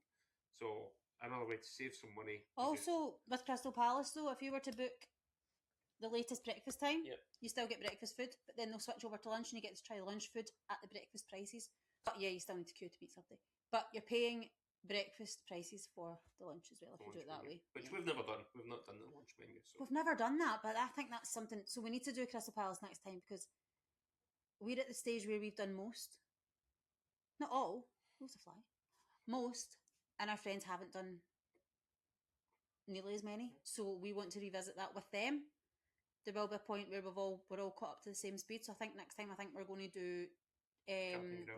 So, another way to save some money. Also, with Crystal Palace, though, if you were to book the latest breakfast time, you still get breakfast food, but then they'll switch over to lunch and you get to try lunch food at the breakfast prices. But yeah, you still need to queue to beat something. But you're paying breakfast prices for the lunch as well if you do it that way. Which we've never done. We've not done the lunch menu. So. We've never done that, but I think that's something. So we need to do Crystal Palace next time, because we're at the stage where we've done most. Not all. Who's a fly? Most. And our friends haven't done nearly as many. So we want to revisit that with them. There will be a point where we're all caught up to the same speed. So I think next time we're going to do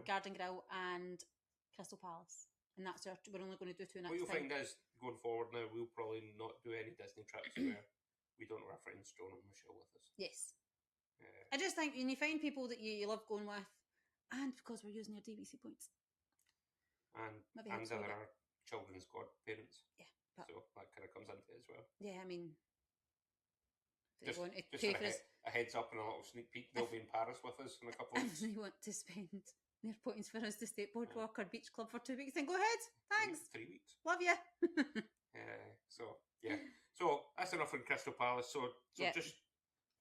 Garden Grill and Crystal Palace. And that's we're only going to do 2 next time. What you'll find is, going forward now, we'll probably not do any Disney trips where we don't have our friends John and Michelle with us. Yes. I just think when you find people that you love going with, and because we're using their DVC points. And there are children's godparents. Yeah. So that kind of comes into it as well. Yeah, I mean... Just for a heads up and a little sneak peek, they'll be in Paris with us in a couple of weeks. If they want to spend their points for us to stay at Boardwalk or Beach Club for 2 weeks, then go ahead. Thanks. 3 weeks. Love you. So that's enough in Crystal Palace. So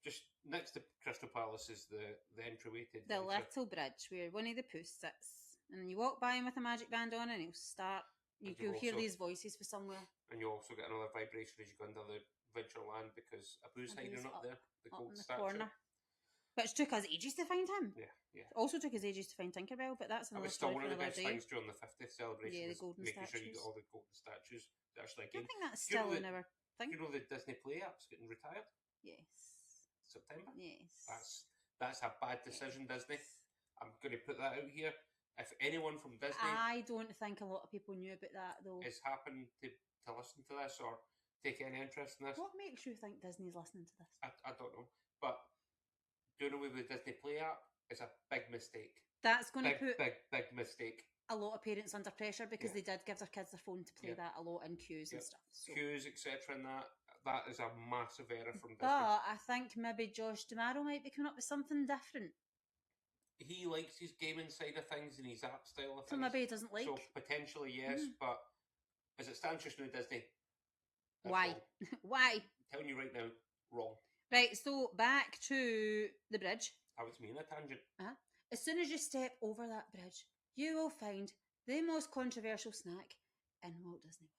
just next to Crystal Palace is the entryway to the little bridge where Winnie the Pooh sits, and you walk by him with a magic band on, and he'll start. You'll hear these voices from somewhere, and you also get another vibration as you go under the Adventureland, because Abu's hiding up there, the gold statue. Corner. Which took us ages to find him. Yeah. Also took us ages to find Tinkerbell, but that's another story for another day. That was still one of the best things during the 50th celebration. Yeah, the golden making statues. Sure you get all the golden statues. Actually, I think that's still in our thing. You know the Disney Play app's getting retired? Yes. September? Yes. That's a bad decision, Disney. I'm going to put that out here. If anyone from Disney... I don't think a lot of people knew about that, though. ...has happened to listen to this or take any interest in this... What makes you think Disney's listening to this? I don't know. But doing away with the Disney Play app is a big mistake. That's going to put big mistake. A lot of parents under pressure because they did give their kids their phone to play that a lot in queues and stuff. So. Queues, etc. and that is a massive error from Disney. But I think maybe Josh D'Amaro might be coming up with something different. He likes his gaming side of things and his app style of things. So maybe he doesn't like. So potentially yes, but as it stands just now, Disney. Why? Why? I'm telling you right now, wrong. Right, so back to the bridge. That was me in a tangent. As soon as you step over that bridge, you will find the most controversial snack in Walt Disney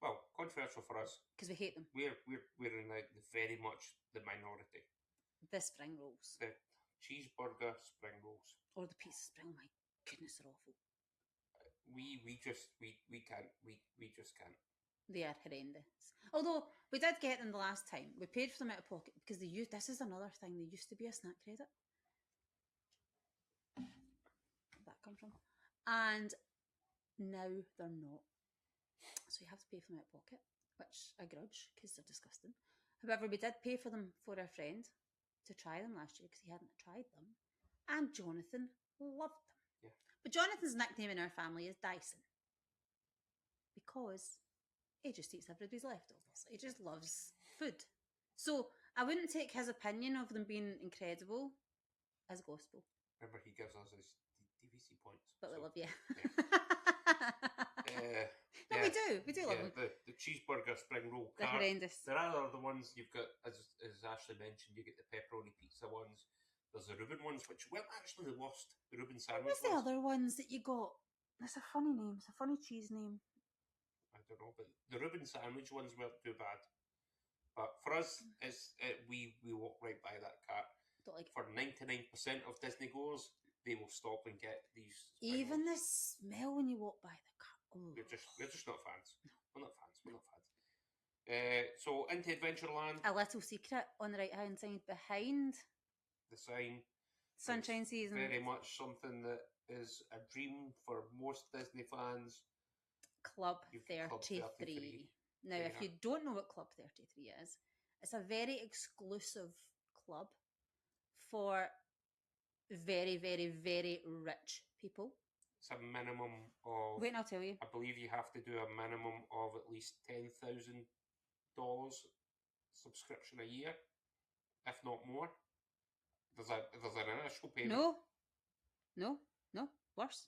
World. Well, controversial for us because we hate them. We're in the very much the minority. The spring rolls, the cheeseburger spring rolls, or the pizza spring. Oh my goodness, they're awful. We just can't. They are horrendous. Although we did get them the last time. We paid for them out of pocket because they used. This is another thing. They used to be a snack credit. Where'd that come from? And now they're not. So you have to pay for them out of pocket, which I grudge because they're disgusting. However, we did pay for them for our friend to try them last year because he hadn't tried them, and Jonathan loved them. Yeah. But Jonathan's nickname in our family is Dyson because he just eats everybody's leftovers. He just loves food. So I wouldn't take his opinion of them being incredible as gospel. Remember, he gives us his DVC points. But we love you. Yeah. We do love them. The cheeseburger spring roll. They're horrendous. There are other ones you've got, as Ashley mentioned, you get the pepperoni pizza ones. There's the Reuben ones, which weren't actually the worst. The Reuben sandwich What's the other ones that you got? It's a funny name. It's a funny cheese name. I don't know, but the Reuben sandwich ones weren't too bad. But for us, we walk right by that cart. For 99% of Disney goers, they will stop and get these. Even the smell when you walk by the cart. Oh. We're just not fans. No. We're not fans. So into Adventureland. A little secret on the right hand side behind the sign. Sunshine Season. Very much something that is a dream for most Disney fans. Club 33. Now, if you don't know what Club 33 is, it's a very exclusive club for very, very, very rich people. It's a minimum of... Wait, and I'll tell you. I believe you have to do a minimum of at least $10,000 subscription a year, if not more. There's an initial payment. No. Worse.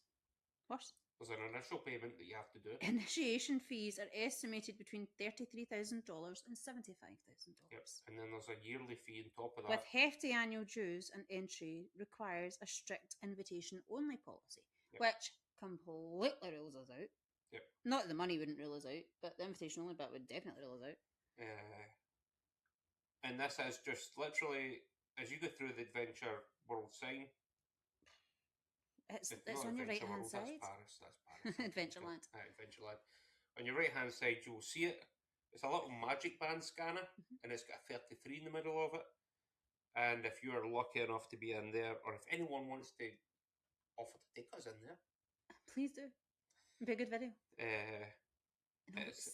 There's an initial payment that you have to do. Initiation fees are estimated between $33,000 and $75,000. Yep. And then there's a yearly fee on top of that. With hefty annual dues, and entry requires a strict invitation-only policy, which completely rules us out. Yep. Not that the money wouldn't rule us out, but the invitation-only bit would definitely rule us out. And this is just literally, as you go through the Adventure World sign, it's on your right-hand side. That's Paris. Adventureland. Adventureland. On your right-hand side, you'll see it. It's a little magic band scanner, and it's got a 33 in the middle of it. And if you are lucky enough to be in there, or if anyone wants to offer to take us in there, please do. It'd be a good video.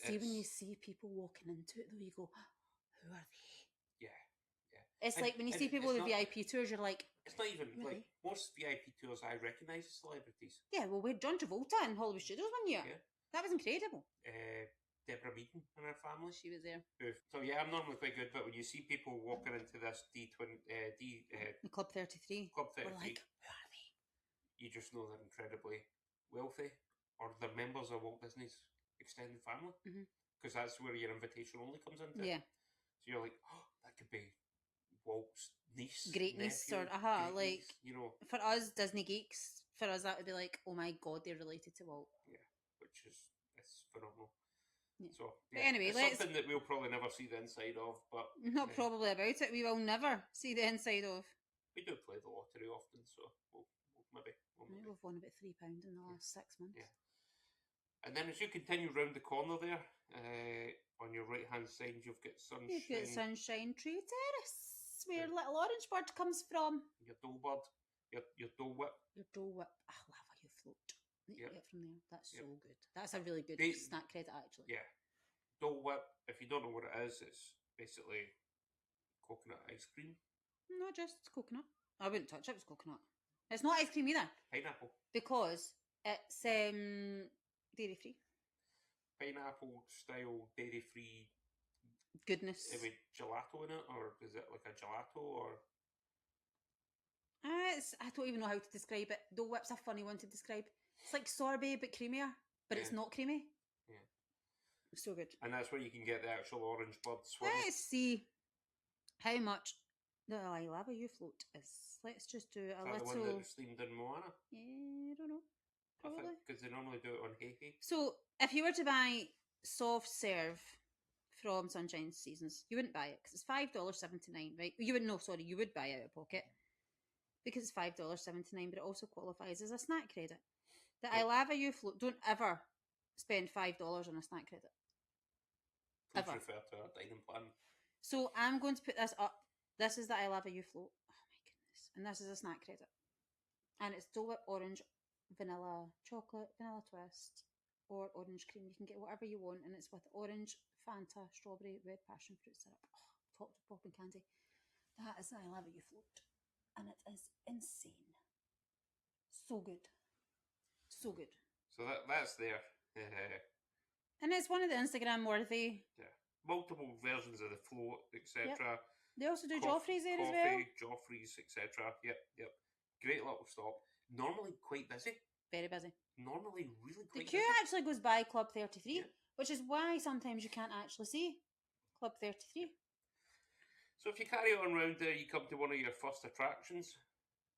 When you see people walking into it, though, you go, who are they? Yeah. It's like when you see people with VIP tours, you're like, it's not even really? Like most VIP tours I recognise as celebrities. Yeah, well, we had John Travolta in Hollywood Studios one year. Yeah. That was incredible. Deborah Meaden and her family. She was there. So yeah, I'm normally quite good, but when you see people walking into this the Club 33. Club 33, we're like, who are they? You just know they're incredibly wealthy, or they're members of Walt Disney's extended family, because that's where your invitation only comes into. Yeah. So you're like, oh, that could be Walt's niece, great niece, or like niece, you know. For us Disney geeks, for us that would be like, oh my god, they're related to Walt. Yeah, which is it's phenomenal. Yeah. So but anyway, it's something that we'll probably never see the inside of, but not probably about it. We will never see the inside of. We do play the lottery often, so we'll maybe. We've won about £3 in the last 6 months. Yeah. And then as you continue round the corner there, on your right hand side, you've got Sunshine. You've got Sunshine Tree Terrace, where Little Orange Bird comes from. Your Dole Bird, your Dole Whip. Your Dole Whip. I'll have a you float. You get from there. That's so good. That's a really good snack credit, actually. Yeah. Dole Whip, if you don't know what it is, it's basically coconut ice cream. No, just coconut. I wouldn't touch it, it's coconut. It's not ice cream either. Pineapple. Because it's dairy-free. Pineapple style dairy-free Goodness. With gelato in it, or is it like a gelato, or? I don't even know how to describe it. Dole Whip's a funny one to describe. It's like sorbet but creamier, but it's not creamy. Yeah. So good. And that's where you can get the actual orange blood swimming. Let's see how much the I Lava You float is. Let's just do a little... the one that was themed in Moana? Yeah, I don't know. Probably. Because they normally do it on Heihei. So, if you were to buy soft serve from Sunshine Seasons, you wouldn't buy it because it's $5.79, right? You wouldn't know, sorry, you would buy it out of pocket because it's $5.79, but it also qualifies as a snack credit. The I Lava You float, don't ever spend $5 on a snack credit. Please refer to our dining plan. So I'm going to put this up. This is the I Lava You float. Oh my goodness. And this is a snack credit. And it's Dole Whip orange, vanilla chocolate, vanilla twist, or orange cream. You can get whatever you want, and it's with orange, Fanta, strawberry, red passion fruit syrup. Oh, top to popping candy. That is the I Lava You float. And it is insane. So good. So good. So that's there. And it's one of the Instagram worthy. Yeah. Multiple versions of the float, etc. Yep. They also do Joffrey's there as well. Joffrey's, etc. Yep. Great little stop. Normally quite busy. Very busy. Normally really quite busy. The queue actually goes by Club 33, which is why sometimes you can't actually see Club 33. So if you carry on round there, you come to one of your first attractions.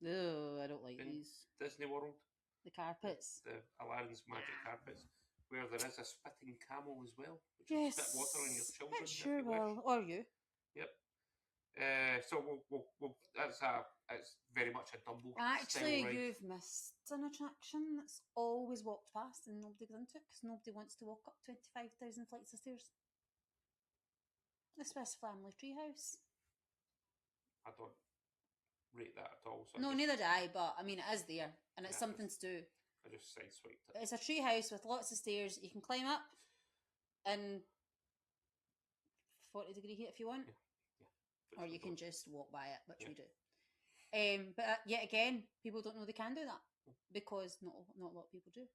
Oh, I don't like these. Disney World. The carpets. The Aladdin's magic carpets. Where there is a spitting camel as well. Which yes. will spit water on your children. It sure will. Or you. Yep. So we'll it's very much a Dumbo. Actually, you've missed an attraction that's always walked past and nobody goes into it because nobody wants to walk up 25,000 flights of stairs. The Swiss Family Treehouse. I don't rate that at all. So no, neither do I, but I mean, it is there and it's something to do. I just sideswiped it. It's a treehouse with lots of stairs. You can climb up in 40-degree heat if you want. Yeah. Or you can just walk by it, which we do. But yet again, people don't know they can do that because not a lot of people do.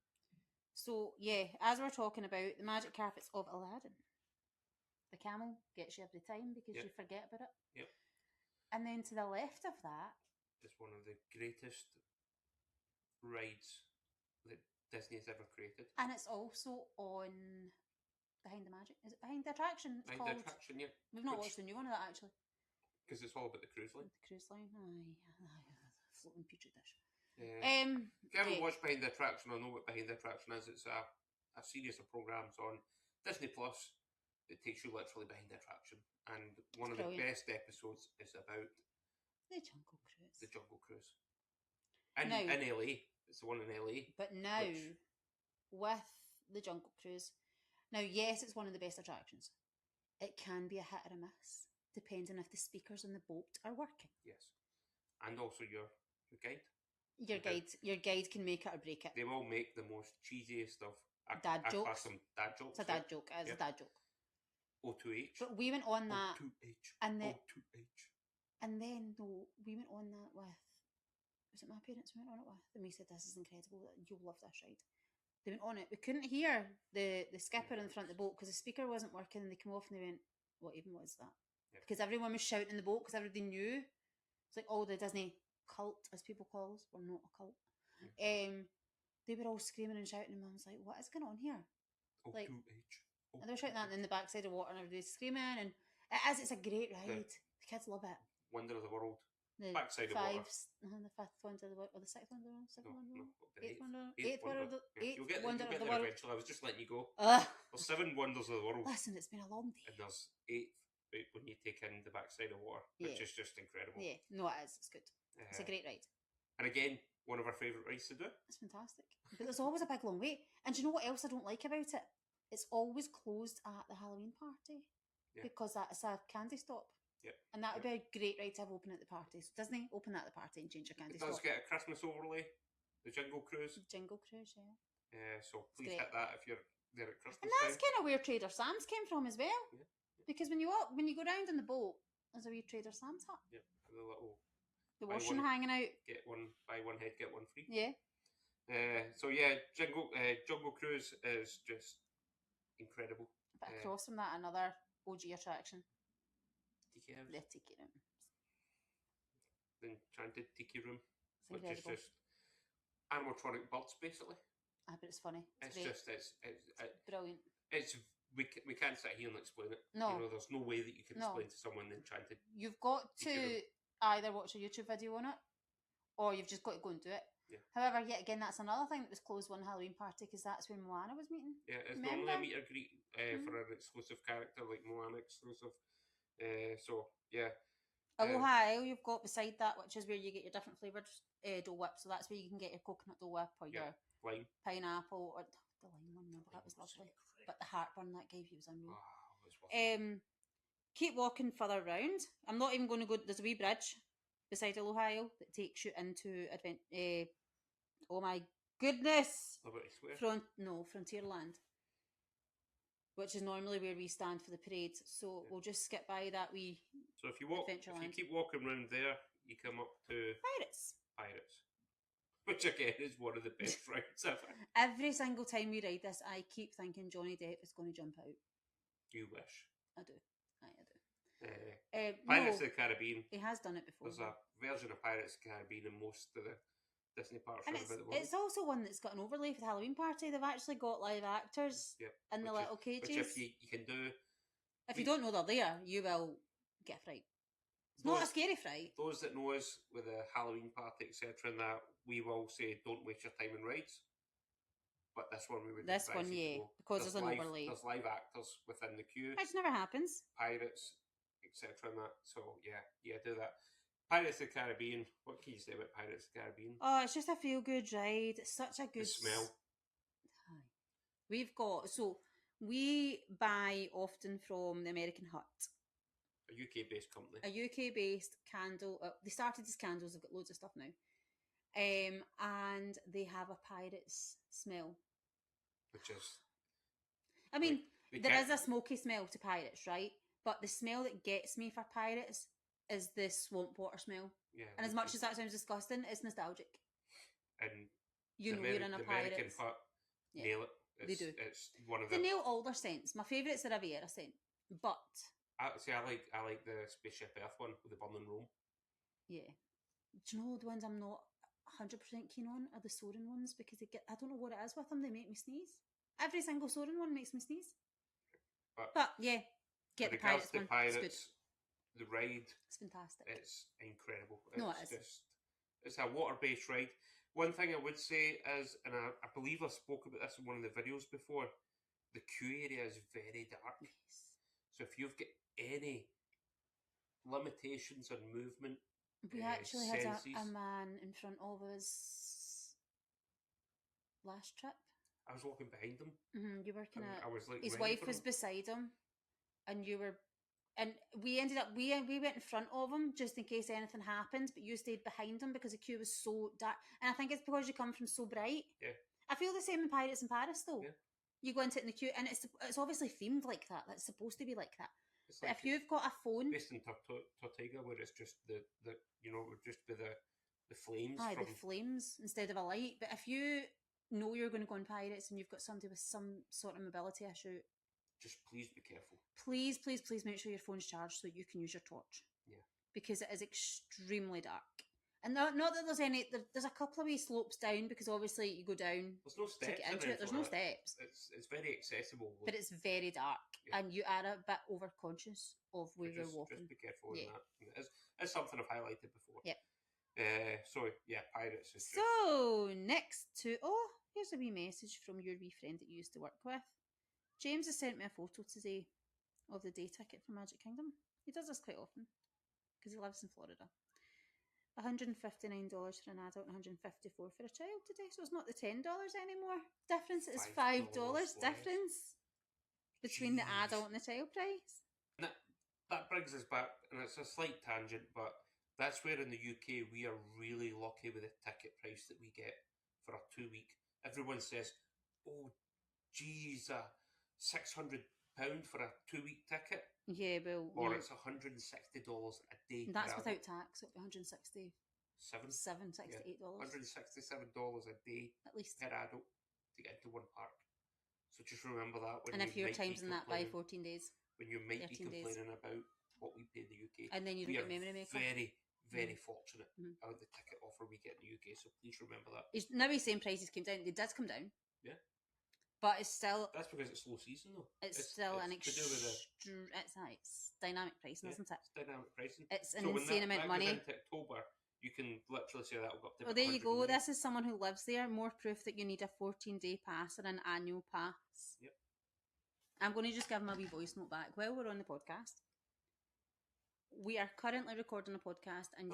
So yeah, as we're talking about the magic carpets of Aladdin, the camel gets you every time because you forget about it. Yep. And then to the left of that is one of the greatest rides that Disney has ever created. And it's also on Behind the Magic. Is it Behind the Attraction? It's Behind the Attraction, yeah. We've not watched the new one of that actually. Because it's all about the cruise line. The cruise line, floating petri dish. If you haven't watched Behind the Attraction or know what Behind the Attraction is, it's a series of programs on Disney Plus that takes you literally behind the attraction. And one of the best episodes is about the Jungle Cruise. The Jungle Cruise. In LA. It's the one in LA. But now, with the Jungle Cruise, now yes, it's one of the best attractions. It can be a hit or a miss, depending if the speakers on the boat are working. Yes. And also your guide. Your guide can make it or break it. They will make the most cheesiest of dad jokes. Dad jokes. It's a dad joke. It's a dad joke. O2H. But we went on that. O2H. And then, O2H. And then, we went on that with, was it my parents we went on it with? And we said, this is incredible. You'll love this ride. They went on it. We couldn't hear the skipper in front of the boat because the speaker wasn't working, and they came off and they went, what is that? Yeah. Because everyone was shouting in the boat because everybody knew. It's like all the Disney cult, as people call us. We're not a cult. Mm. They were all screaming and shouting, and Mum was like, what is going on here? Like, and they were shouting that in the backside of water, and everybody's screaming, and it's a great ride. The kids love it. Wonder of the World. The backside of water. The fifth wonder of the world, or the sixth wonder of the world, eighth wonder of the You'll get there world. Eventually. I was just letting you go. There's 7 wonders of the world. Listen, it's been a long day. And there's 8 when you take in the backside of water, which is just incredible. Yeah, no, it is. It's good. It's a great ride. And again, one of our favourite rides to do. It's fantastic. But there's always a big long wait. And do you know what else I don't like about it? It's always closed at the Halloween party. Yeah. Because that's a candy stop. Yep. And that would be a great ride to have open at the party. So Disney, open that at the party and change your candy stop. It does get a Christmas overlay. The Jingle Cruise. Jingle Cruise, yeah. So please hit that if you're there at Christmas time. And that's kind of where Trader Sam's came from as well. Yeah. Because when you go round in the boat, there's a wee Trader Sam's hut. Yeah, the little The washing hanging out. Buy one head, get one free. Yeah. So yeah, Jungle Cruise is just incredible. But across from that, another OG attraction. Tiki House. The Tiki Room. The Enchanted Tiki Room, It's which is just animatronic birds, basically. But it's funny. It's brilliant. We can't sit here and explain it. No. There's no way that you can explain to someone the Enchanted. You've got to either watch a YouTube video on it, or you've just got to go and do it. Yeah. However, yet again, that's another thing that was closed one Halloween party, because that's when Moana was meeting. Yeah, it's normally a meet or greet for an exclusive character, like Moana exclusive. So, yeah. Aloha Isle, you've got beside that, which is where you get your different flavoured Dole Whip. So that's where you can get your coconut Dole Whip or your lime, pineapple, or the lime one. No, that was lovely. But the heartburn that gave you was unreal. Keep walking further round. I'm not even going to go. There's a wee bridge beside Aloha Isle that takes you into oh my goodness! Frontierland, which is normally where we stand for the parade. So we'll just skip by that wee. So if you keep walking around there, you come up to Pirates, which again is one of the best rides ever. Every single time we ride this, I keep thinking Johnny Depp is going to jump out. You wish. I do. Pirates of the Caribbean. He has done it before. There's a version of Pirates of the Caribbean in most of the Disney parks and around the world. It's also one that's got an overlay for the Halloween party. They've actually got live actors in the little cages. Which if you can do... If you don't know they're there, you will get a fright. It's not a scary fright. Those that know us with the Halloween party, etc., and that, we will say, don't waste your time in rides. But this one we would advise you to go. Because there's an overlay. There's live actors within the queue. Which never happens. Pirates, etc., and that. So, yeah, do that. Pirates of the Caribbean. What can you say about Pirates of the Caribbean? Oh, it's just a feel-good ride. It's such a good... The smell. We buy often from the American Hut. A UK-based company. A UK-based candle. They started as candles. They've got loads of stuff now. And they have a pirate's smell. Which is... I mean, there is a smoky smell to pirates, right? But the smell that gets me for pirates is the swamp water smell. Yeah. And as much as that sounds disgusting, it's nostalgic. And you're in a pirate. American Hut nail it. They do. It's one of they nail all their scents. My favourites are Riviera scent. But... I like the Spaceship Earth one with the burning Rome. Yeah. Do you know the ones I'm not 100% keen on are the Soarin' ones, because I don't know what it is with them, they make me sneeze. Every single Soarin' one makes me sneeze. But yeah, get the Pirates one. It's good. The ride, it's fantastic. It's incredible. It's a water-based ride. One thing I would say is, and I believe I spoke about this in one of the videos before, the queue area is very dark. Yes. So if you've got any limitations on movement, we actually had a man in front of us last trip. I was walking behind him. Mm-hmm. You were kind of. I was like, his wife was beside him, and you were. And we ended up, we went in front of him just in case anything happened, but you stayed behind him because the queue was so dark. And I think it's because you come from so bright. Yeah. I feel the same in Pirates in Paris though. Yeah. You go into it in the queue, and it's obviously themed like that. That's supposed to be like that. It's but like if you've got a phone, based in Tortuga, where it's just the it would just be the flames. The flames instead of a light. But if you know you're going to go on Pirates and you've got somebody with some sort of mobility issue, just please be careful. Please make sure your phone's charged so you can use your torch. Yeah. Because it is extremely dark. And not that there's any... There's a couple of wee slopes down, because obviously you go down there's no steps to get into it. There's no steps. It's very accessible. But it's very dark. Yeah. And you are a bit overconscious of where you're walking. Just be careful in that. It's something I've highlighted before. Yeah. Pirates is So, next to... Oh, here's a wee message from your wee friend that you used to work with. James has sent me a photo today of the day ticket for Magic Kingdom. He does this quite often because he lives in Florida. $159 for an adult and $154 for a child today. So it's not the $10 anymore. Difference is $5 difference between the adult and the child price. And that brings us back, and it's a slight tangent, but that's where in the UK we are really lucky with the ticket price that we get for a 2-week. Everyone says, oh, geez, £600 for a 2-week ticket. Yeah, well... Or it's $160 a day. That's without tax, it'll be $160. $68. $167 a day at least per adult to get into one park. So just remember that when and you if you're might be timesing that by 14 days, when you might be 13 days. complaining about what we pay in the UK, and then you don't we get are memory maker. very fortunate about the ticket offer we get in the UK. So please remember that. Now he's saying prices came down. They did come down. Yeah. But it's still... That's because it's slow season, though. It's still an it's dynamic pricing, isn't it? It's dynamic pricing. It's an insane amount of money. When that goes into October, you can literally say that will go up to well, there you go. This is someone who lives there. More proof that you need a 14-day pass or an annual pass. Yep. I'm going to just give him a wee voice note back while we're on the podcast. We are currently recording a podcast, and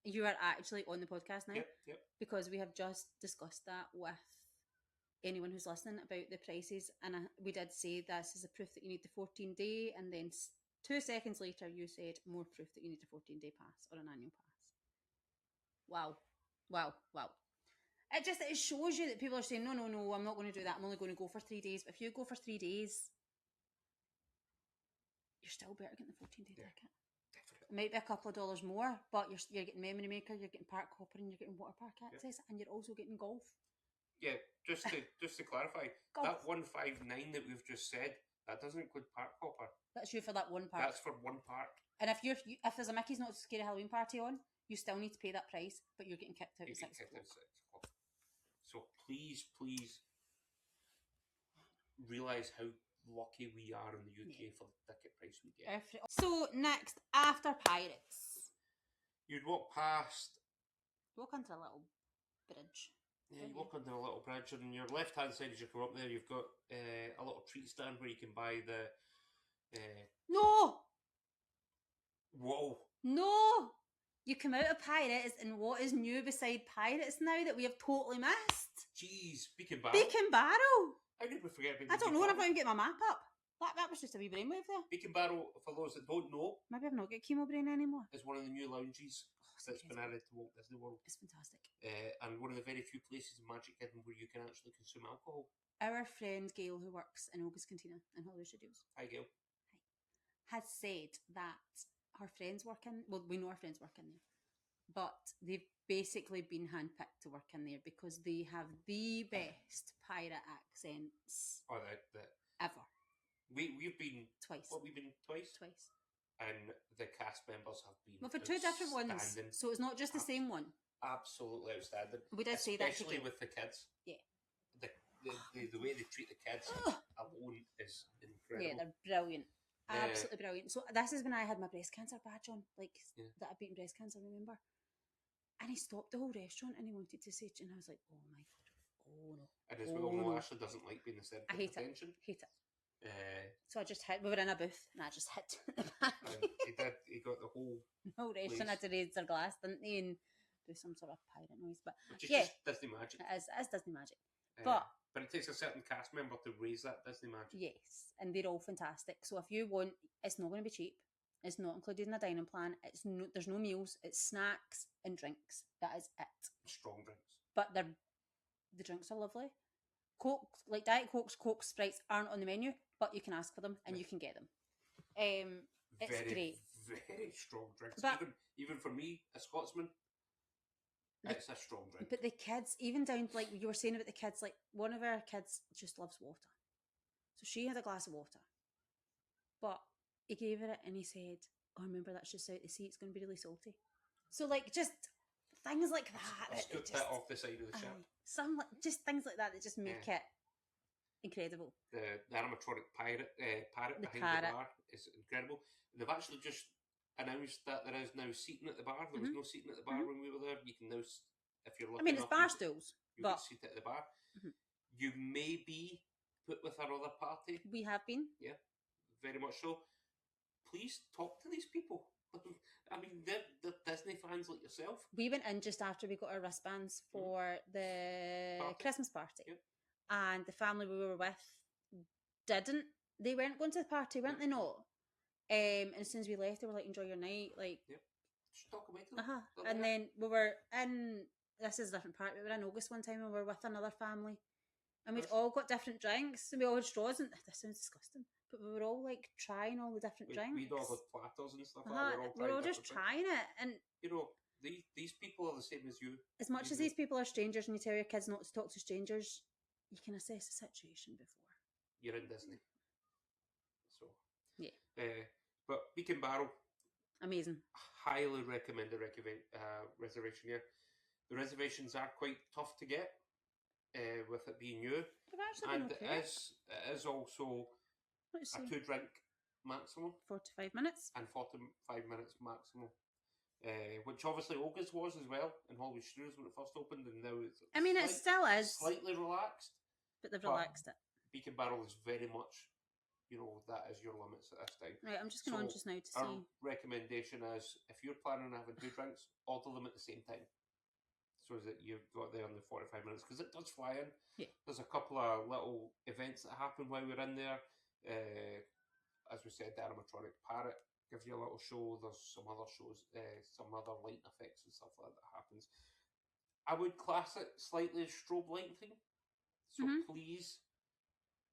you are actually on the podcast now. Yep. Because we have just discussed that with anyone who's listening about the prices, and we did say this is a proof that you need the 14-day, and then 2 seconds later you said more proof that you need a 14-day pass or an annual pass. Wow. It shows you that people are saying, no, I'm not going to do that. I'm only going to go for 3 days. But if you go for 3 days, you're still better getting the 14-day ticket. It might be a couple of dollars more, but you're getting memory maker, you're getting park hopper, and you're getting water park access, and you're also getting golf. Yeah, just to clarify, that 159 that we've just said, that doesn't include park hopper. That's you for that one park. That's for one park. And if there's a Mickey's Not So Scary Halloween party on, you still need to pay that price, but you're getting kicked out at 6 o'clock. So please realise how lucky we are in the UK for the ticket price we get. So next, after Pirates, you'd walk under a little bridge. Yeah, you walk under a little bridge, and on your left hand side as you come up there, you've got a little treat stand where you can buy the No! Whoa! No! You come out of Pirates, and what is new beside Pirates now that we have totally missed? Jeez, Beacon Barrow. Beacon Barrow! How did we forget about I don't know, I've not even get my map up. That was just a wee brainwave there. Beacon Barrow, for those that don't know... Maybe I've not got chemo brain anymore. ...is one of the new lounges that's been added to Walt Disney World. It's fantastic. And one of the very few places in Magic Kingdom where you can actually consume alcohol. Our friend Gail, who works in August Cantina in Hollywood Studios. Hi, Gail. Has said that her friends work in... Well, we know our friends work in there. But they've basically been handpicked to work in there because they have the best pirate accents ever. We've been... Twice. What, we've been twice? Twice. And the cast members have been for 2 different ones, so it's not just the same one. Absolutely outstanding. We did say that, especially with the kids. Yeah. The way they treat the kids alone is incredible. Yeah, they're brilliant. Absolutely brilliant. So this is when I had my breast cancer badge on, that I'd beaten breast cancer, remember? And he stopped the whole restaurant and he wanted to say, and I was like, oh my god, oh no. And as we all know, Ashley doesn't like being the centre of attention. I hate it. So I just hit. We were in a booth, and I just hit the back. He got the whole restaurant had to raise their glass, didn't they, and do some sort of pirate noise. But which is just Disney magic. It is Disney magic. But it takes a certain cast member to raise that Disney magic. Yes, and they're all fantastic. So if you want, it's not going to be cheap. It's not included in the dining plan. There's no meals. It's snacks and drinks. That is it. Strong drinks. But the drinks are lovely. Coke, like Diet Cokes, Coke, Sprites aren't on the menu, but you can ask for them and you can get them. It's great. Very strong drinks. But, even for me, a Scotsman, it's a strong drink. But the kids, even down, like you were saying about the kids, like one of our kids just loves water. So she had a glass of water. But he gave her it and he said, oh, remember that's just out the sea, it's going to be really salty. So like just things like that. I scooped that off the side of the ship. Just things like that just make it incredible. The animatronic parrot behind the bar is incredible. And they've actually just announced that there is now seating at the bar. There was no seating at the bar when we were there. You can now, if you're lucky it's bar stools. You can seat at the bar. You may be put with our other party. We have been. Yeah, very much so. Please talk to these people. I mean, they're Disney fans like yourself. We went in just after we got our wristbands for the Christmas party. Yep. And the family we were with didn't. They weren't going to the party, weren't they not? And as soon as we left, they were like, enjoy your night. Like, just talk about them. And then we were in, this is a different part, we were in August one time and we were with another family. And we'd all got different drinks and we all had straws. And this sounds disgusting. But we were all like trying all the different drinks. We'd all had platters and stuff. We're all just trying it. And you know, these people are the same as you. As much as these people are strangers and you tell your kids not to talk to strangers, you can assess the situation before. You're in Disney. So, yeah. But Beacon Barrel, amazing. Highly recommend the reservation here. The reservations are quite tough to get with it being new. And okay. it is also a 2-drink maximum. 45 minutes. And 45 minutes maximum. Which obviously Olga's was as well in Hollywood Studios when it first opened, and now it's it still is slightly relaxed. But they've relaxed it. Beacon Barrel is very much, that is your limits at this time. Right, I'm just going on just now to our see. recommendation is, if you're planning on having 2 drinks, order them at the same time, so that you've got there in the 45 minutes, because it does fly in. Yeah. There's a couple of little events that happen while we're in there. As we said, the animatronic parrot gives you a little show. There's some other shows, some other lighting effects and stuff like that happens. I would class it slightly as strobe lighting. So please,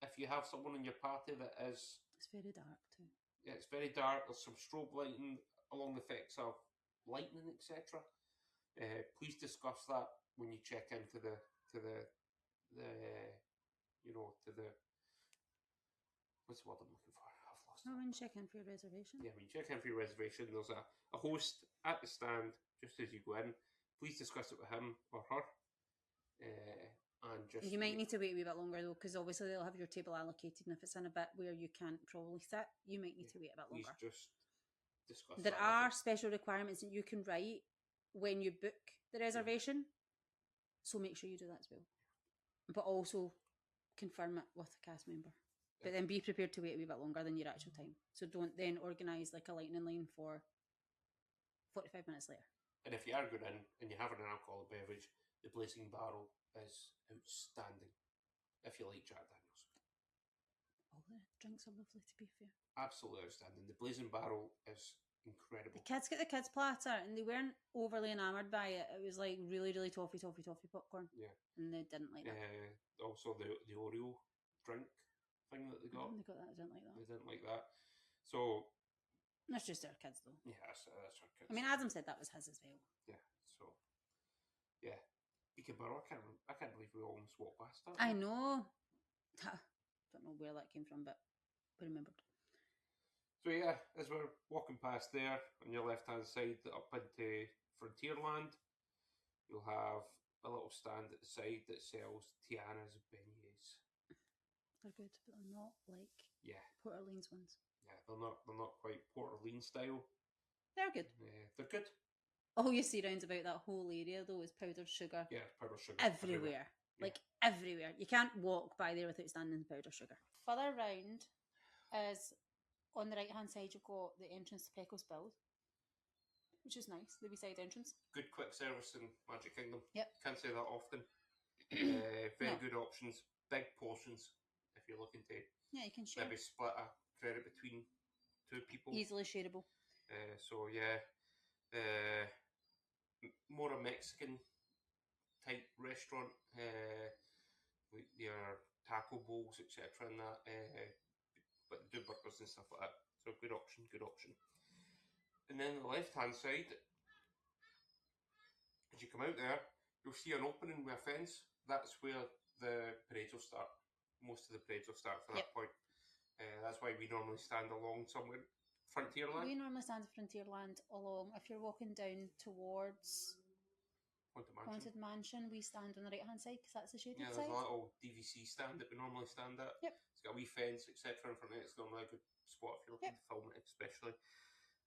if you have someone in your party that is... It's very dark too. Yeah, it's very dark. There's some strobe lighting along the effects of lightning, etc. Please discuss that when you check into the what's the word I'm looking for? I've lost it. When you check in for your reservation? Yeah, when you check in for your reservation, there's a host at the stand just as you go in. Please discuss it with him or her. And just... You might need to wait a wee bit longer though, because obviously they'll have your table allocated, and if it's in a bit where you can't probably sit, you might need to wait a bit longer. Please just discuss there are special requirements that you can write when you book the reservation, so make sure you do that as well. But also confirm it with a cast member. But then be prepared to wait a wee bit longer than your actual time. So don't then organise like a lightning lane for 45 minutes later. And if you are going in and you're having an alcoholic beverage, the Blazing Barrel is outstanding. If you like Jack Daniels. All the drinks are lovely, to be fair. Absolutely outstanding. The Blazing Barrel is incredible. The kids get the kids platter and they weren't overly enamoured by it. It was like really, really toffee popcorn. Yeah. And they didn't like that. Also the Oreo drink thing that they got. They got that. I didn't like that. They didn't like that. So that's just their kids though. Yeah, that's our kids. I mean, Adam said that was his as well. Yeah. So yeah. Beacon Barrel, I can't believe we almost walked past that. I know. Don't know where that came from, but we remembered. So yeah, as we're walking past there, on your left-hand side, up into Frontierland, you'll have a little stand at the side that sells Tiana's beignets. They're good, but they're not like Port Orleans ones. Yeah, they're not quite Port Orleans style. They're good. Yeah, they're good. All you see round about that whole area though is powdered sugar. Yeah, powdered sugar everywhere. Like everywhere. You can't walk by there without standing in powdered sugar. Further round is on the right hand side you've got the entrance to Peckles Build, which is nice, the beside entrance. Good quick service in Magic Kingdom. Yep. Can't say that often. Very good options, big portions if you're looking to you can share. Maybe split a credit between 2 people. Easily shareable. So yeah, more a Mexican type restaurant, with your taco bowls, etc. and that, but they do burgers and stuff like that. So good option. And then on the left hand side, as you come out there, you'll see an opening with a fence. That's where the parades will start. Most of the parades will start from that point. That's why we normally stand along somewhere. Frontierland? We normally stand at Frontierland along. If you're walking down towards Haunted Mansion, we stand on the right hand side because that's the shaded side. Yeah, there's a little DVC stand that we normally stand at. Yep. It's got a wee fence, etc. in front of it. It's normally a good spot if you're looking to film it, especially.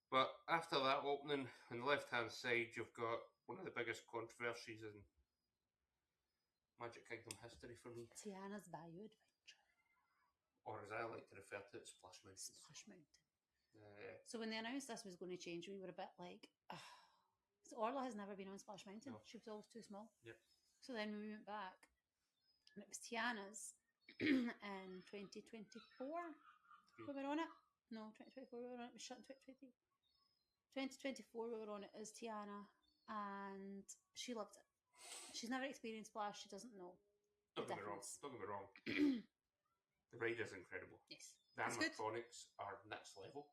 But after that opening, on the left hand side, you've got one of the biggest controversies in Magic Kingdom history for me. Tiana's Bayou Adventure. Or as I like to refer to it, Splash Mountain. Splash Mountain. So when they announced this was going to change, we were a bit like, so Orla has never been on Splash Mountain. No. She was always too small. Yep. So then we went back, and it was Tiana's in 2024. We were on it. No, 2024 we were on it. It was shut in 2020. 2024 we were on it as Tiana, and she loved it. She's never experienced Splash. She doesn't know. Don't get me wrong. The ride is incredible. Yes. The animatronics are next level.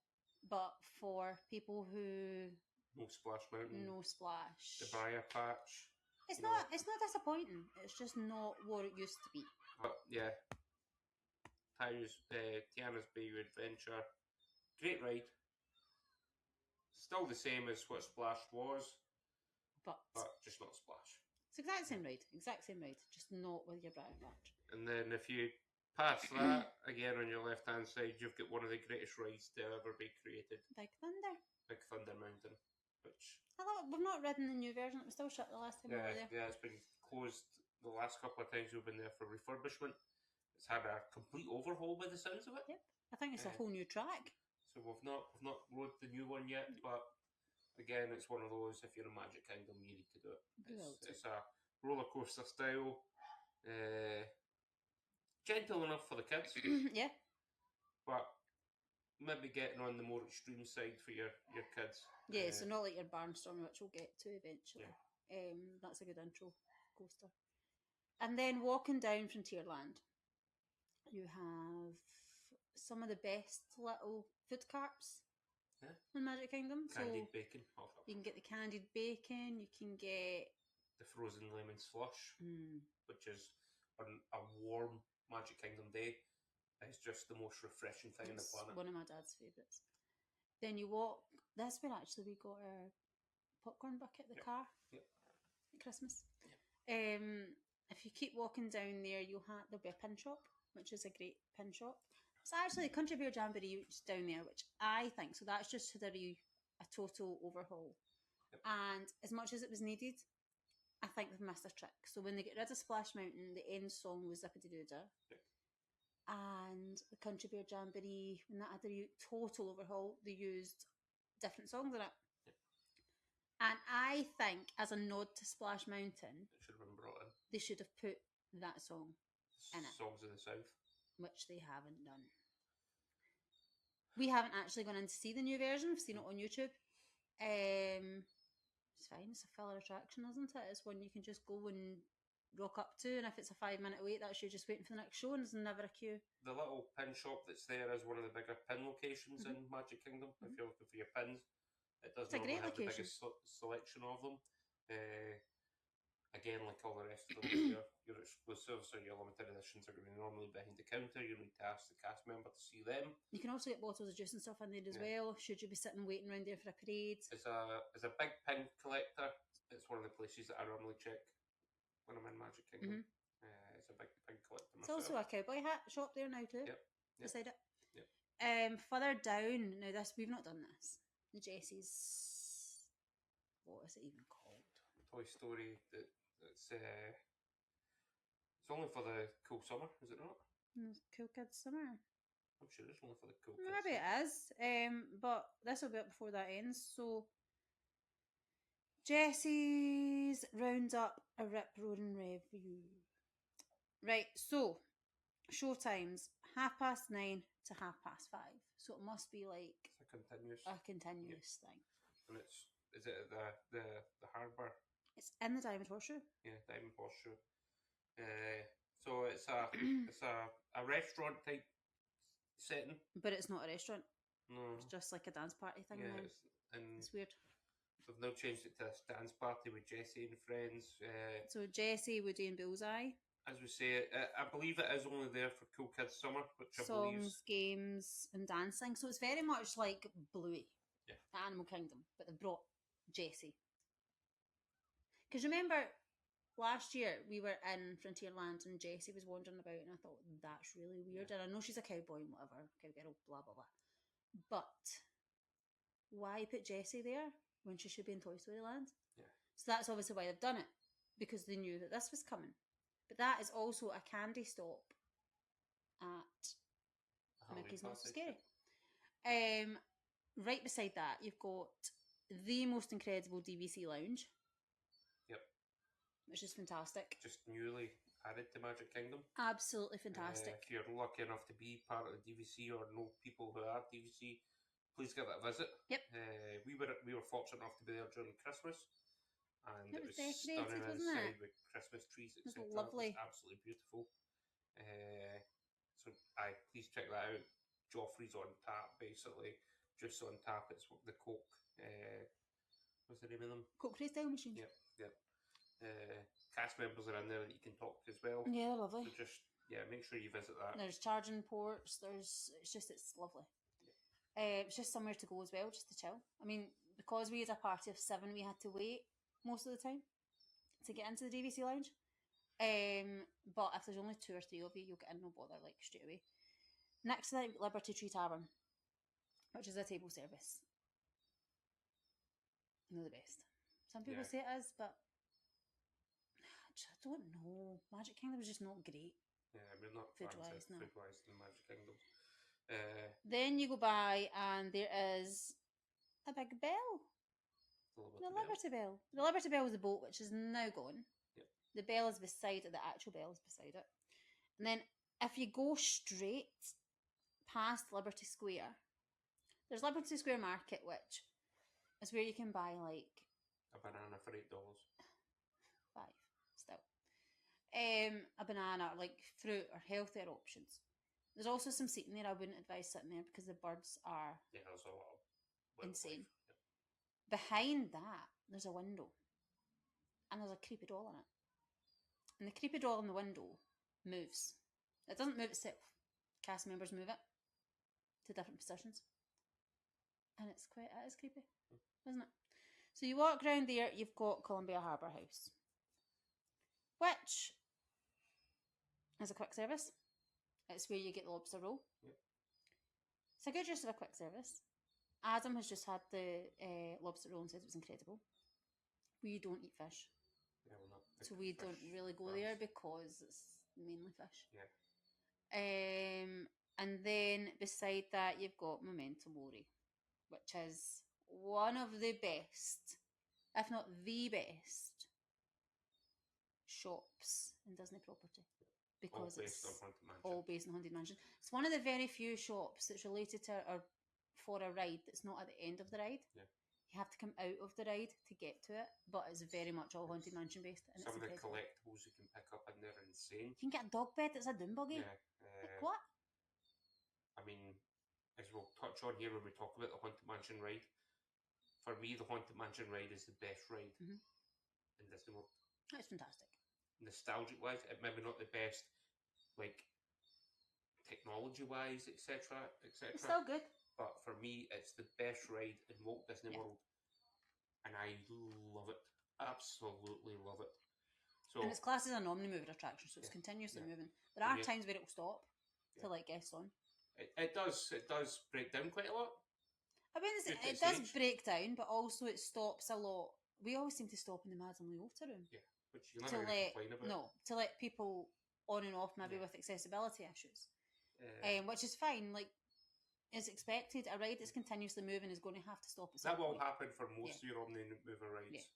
But for people who No Splash Mountain. No Splash. The Briar Patch. It's not disappointing. It's just not what it used to be. But yeah, Tiana's Bayou Adventure, great ride. Still the same as what Splash was, but just not Splash. It's exact same ride, just not with your Briar Patch. And then if you pass that, again on your left-hand side, you've got one of the greatest rides to ever be created. Big Thunder Mountain, which... I thought we've not ridden the new version. It was still shut the last time we were there. Yeah, it's been closed the last couple of times we've been there for refurbishment. It's had a complete overhaul by the sounds of it. Yep. I think it's a whole new track. So we've not rode the new one yet, but again, it's one of those, if you're in Magic Kingdom, you need to do it. It's a roller coaster style, gentle enough for the kids. Yeah. But maybe getting on the more extreme side for your kids. Yeah, so not like your Barnstormer, which we'll get to eventually. Yeah. That's a good intro coaster. And then walking down Frontierland, you have some of the best little food carts in Magic Kingdom. Candied bacon. You can get the candied bacon, you can get the frozen lemon slush, which is on a warm Magic Kingdom day. It's just the most refreshing thing on the planet. One of my dad's favourites. Then you walk. That's where actually we got our popcorn bucket, the car, at Christmas. Yep. If you keep walking down there, there'll be a pin shop, which is a great pin shop. It's actually Country Bear Jamboree down there, which I think, so that's just a total overhaul. Yep. And as much as it was needed, I think they've missed a trick. So when they get rid of Splash Mountain, the end song was Zippity Doo Dah. Yep. And the Country Bear Jamboree, when that had a total overhaul, they used different songs in it. Yep. And I think, as a nod to Splash Mountain, it should have been brought in. They should have put that song in it. Songs of the South. Which they haven't done. We haven't actually gone in to see the new version. We've seen it on YouTube. It's fine. It's a filler attraction, isn't it? It's one you can just go and rock up to, and if it's a 5-minute wait, that's you just waiting for the next show, and there's never a queue. The little pin shop that's there is one of the bigger pin locations in Magic Kingdom. If you're looking for your pins, it does not have the biggest selection of them. Again, like all the rest of them, your exclusives or your limited editions are going to be normally behind the counter. You need to ask the cast member to see them. You can also get bottles of juice and stuff in there as well, should you be sitting waiting around there for a parade. As a big pin collector, it's one of the places that I normally check when I'm in Magic Kingdom. It's a big pin collector myself. It's also a cowboy hat shop there now too. Yep. Beside it. Yep. Further down, now we've not done this. The Jessie's, what is it even called? Toy Story. It's only for the cool summer, is it not? Cool Kids Summer. I'm sure it's only for the cool kids. Maybe it is. But this will be up before that ends. So Jessie's rounds up a rip roaring review. Right, so show times 9:30 to 5:30. So it must be like it's a continuous thing. And is it at the harbour? It's in the Diamond Horseshoe. Yeah, Diamond Horseshoe. So it's a restaurant type setting. But it's not a restaurant. No. It's just like a dance party thing. Yeah, it's weird. They've now changed it to this dance party with Jessie and friends. So Jessie, Woody and Bullseye. As we say, I believe it is only there for Cool Kids Summer, which I believe... Songs, games and dancing. So it's very much like Bluey, Animal Kingdom, but they brought Jessie. Because remember, last year we were in Frontierland and Jessie was wandering about and I thought, that's really weird. And I know she's a cowboy and whatever, cowgirl, blah, blah, blah. But why put Jessie there when she should be in Toy Story Land? Yeah. So that's obviously why they've done it, because they knew that this was coming. But that is also a candy stop at Mickey's Not So Scary. Right beside that, you've got the most incredible DVC lounge. Yep. Which is fantastic. Just newly added to Magic Kingdom. Absolutely fantastic. If you're lucky enough to be part of the DVC or know people who are DVC, please give it a visit. Yep. We were fortunate enough to be there during Christmas, and it was decorated, stunning inside with Christmas trees, etc. It was lovely. It was absolutely beautiful. So please check that out. Joffrey's on tap, basically. Juice on tap. It's the Coke What's the name of them? Coke style machines. Yep. Cast members are in there that you can talk to as well. Yeah, they're lovely. So just make sure you visit that. There's charging ports. It's lovely. It's just somewhere to go as well, just to chill. I mean, because we had a party of 7, we had to wait most of the time to get into the DVC lounge. But if there's only 2 or 3 of you, you'll get in, no bother, like straight away. Next to that, Liberty Tree Tavern, which is a table service. They're the best. Some people say it is, but I don't know. Magic Kingdom was just not great. Yeah, we're not food-wise, no. Food-wise in the Magic Kingdom. Then you go by and there is a big bell. The Liberty Bell. The Liberty Bell was the boat, which is now gone. Yep. The bell is beside it. The actual bell is beside it. And then if you go straight past Liberty Square, there's Liberty Square Market, which is where you can buy like a banana for $8. 5 still. A banana, like fruit or healthier options. There's also some seating there. I wouldn't advise sitting there because the birds are there's a lot of insane. Yep. Behind that, there's a window. And there's a creepy doll in it. And the creepy doll in the window moves. It doesn't move itself. Cast members move it to different positions. And it is creepy, isn't it? So you walk around there, you've got Columbia Harbour House, which is a quick service. It's where you get the lobster roll. Yep. It's a good use of a quick service. Adam has just had the lobster roll and said it was incredible. We don't eat fish. Yeah, we're not. So we don't really go there because it's mainly fish. Yeah. And then beside that, you've got Memento Mori, which is one of the best, if not the best, shops in Disney property. Because it's all based on Haunted Mansion. It's one of the very few shops that's related to or for a ride that's not at the end of the ride. Yeah. You have to come out of the ride to get to it, but it's very much all Haunted Mansion based. And some it's of the incredible. collectibles you can pick up in there are insane. You can get a dog bed that's a doom buggy. Yeah. Like what? I mean, as we'll touch on here when we talk about the Haunted Mansion ride, for me, the Haunted Mansion ride is the best ride in Disney World. It's fantastic. Nostalgic wise, it maybe not the best, like technology wise, etc. It's still good. But for me, it's the best ride in Walt Disney World, and I love it. Absolutely love it. So, and it's classed as an omni-mover attraction, so it's continuously moving. There are times where it will stop to let guests on. It does break down quite a lot. I mean, it does break down, but also it stops a lot. We always seem to stop in the Madame Leota room. Yeah, which you never really complain about. No, to let people on and off, maybe with accessibility issues, which is fine. Like, as expected, a ride that's continuously moving is going to have to stop at some point. That will point. happen for most of your Omni-Mover rides.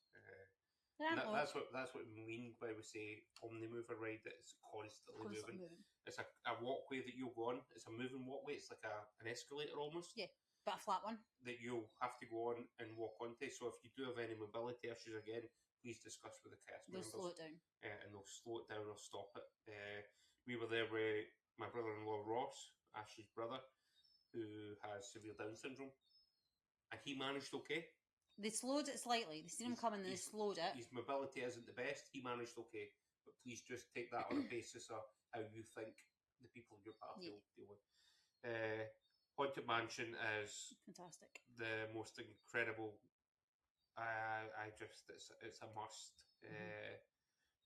That's what we mean when we say Omni-Mover ride, that it's constantly moving. It's a walkway that you'll go on. It's a moving walkway. It's like an escalator almost. Yeah, but a flat one. That you'll have to go on and walk onto. So if you do have any mobility issues, again, please discuss with the cast members. They'll slow it down. And they'll slow it down or stop it. We were there with my brother-in-law Ross, Ashley's brother, who has severe Down syndrome. And he managed okay. They slowed it slightly. They seen him coming and they slowed it. His mobility isn't the best. He managed okay. But please just take that on a basis of how you think the people in your party will deal with. Haunted Mansion is fantastic. The most incredible. It's a must.